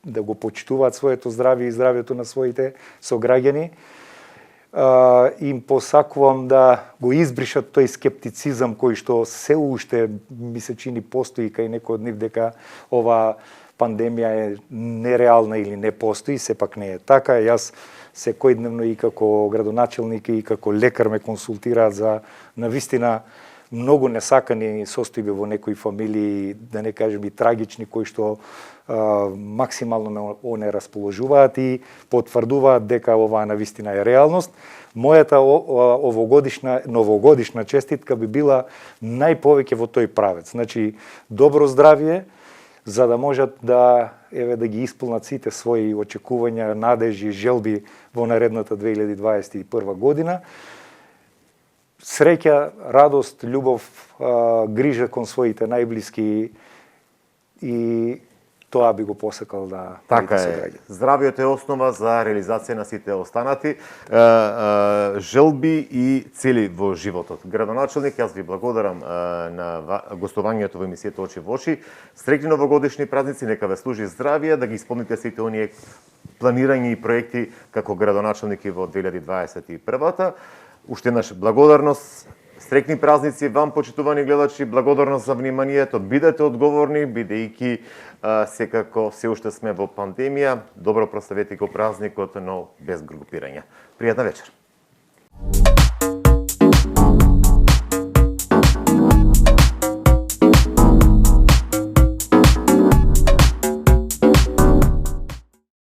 да го почитуваат своето здравје и здравјето на своите сограѓани. Им посакувам да го избришат тој скептицизам кој што се уште ми се чини постои кај некој од нив, дека оваа пандемија е нереална или не постои, сепак не е така. Јас секојдневно и како градоначалник и како лекар ме консултираат за навистина многу несакани состојби во некои фамилии, да не кажем и трагични, кои што максимално ме онерасположуваат и потврдуваат дека оваа навистина е реалност. Мојата новогодишна честитка би била најповеќе во тој правец. Значи, добро здравје, за да можат да ги исполнат сите своји очекувања, надежи, желби во наредната 2021 година. Среќа, радост, љубов, грижа кон своите најблиски, и тоа би го посакал да... Така е. Здравјето е основа за реализација на сите останати желби и цели во животот. Градоначалник, јас ви благодарам на гостувањето во емисијата Очи во очи. Среќни новогодишни празници, нека ве служи здравје, да ги исполните сите оние планирања и проекти како градоначалник и во 2021-та. Уште еднаш благодарност. Среќни празници вам, почитувани гледачи, благодарност за вниманието. Бидете одговорни, бидејќи секако се уште сме во пандемија. Добро прославете го празникот, но без групирање. Пријатна вечер.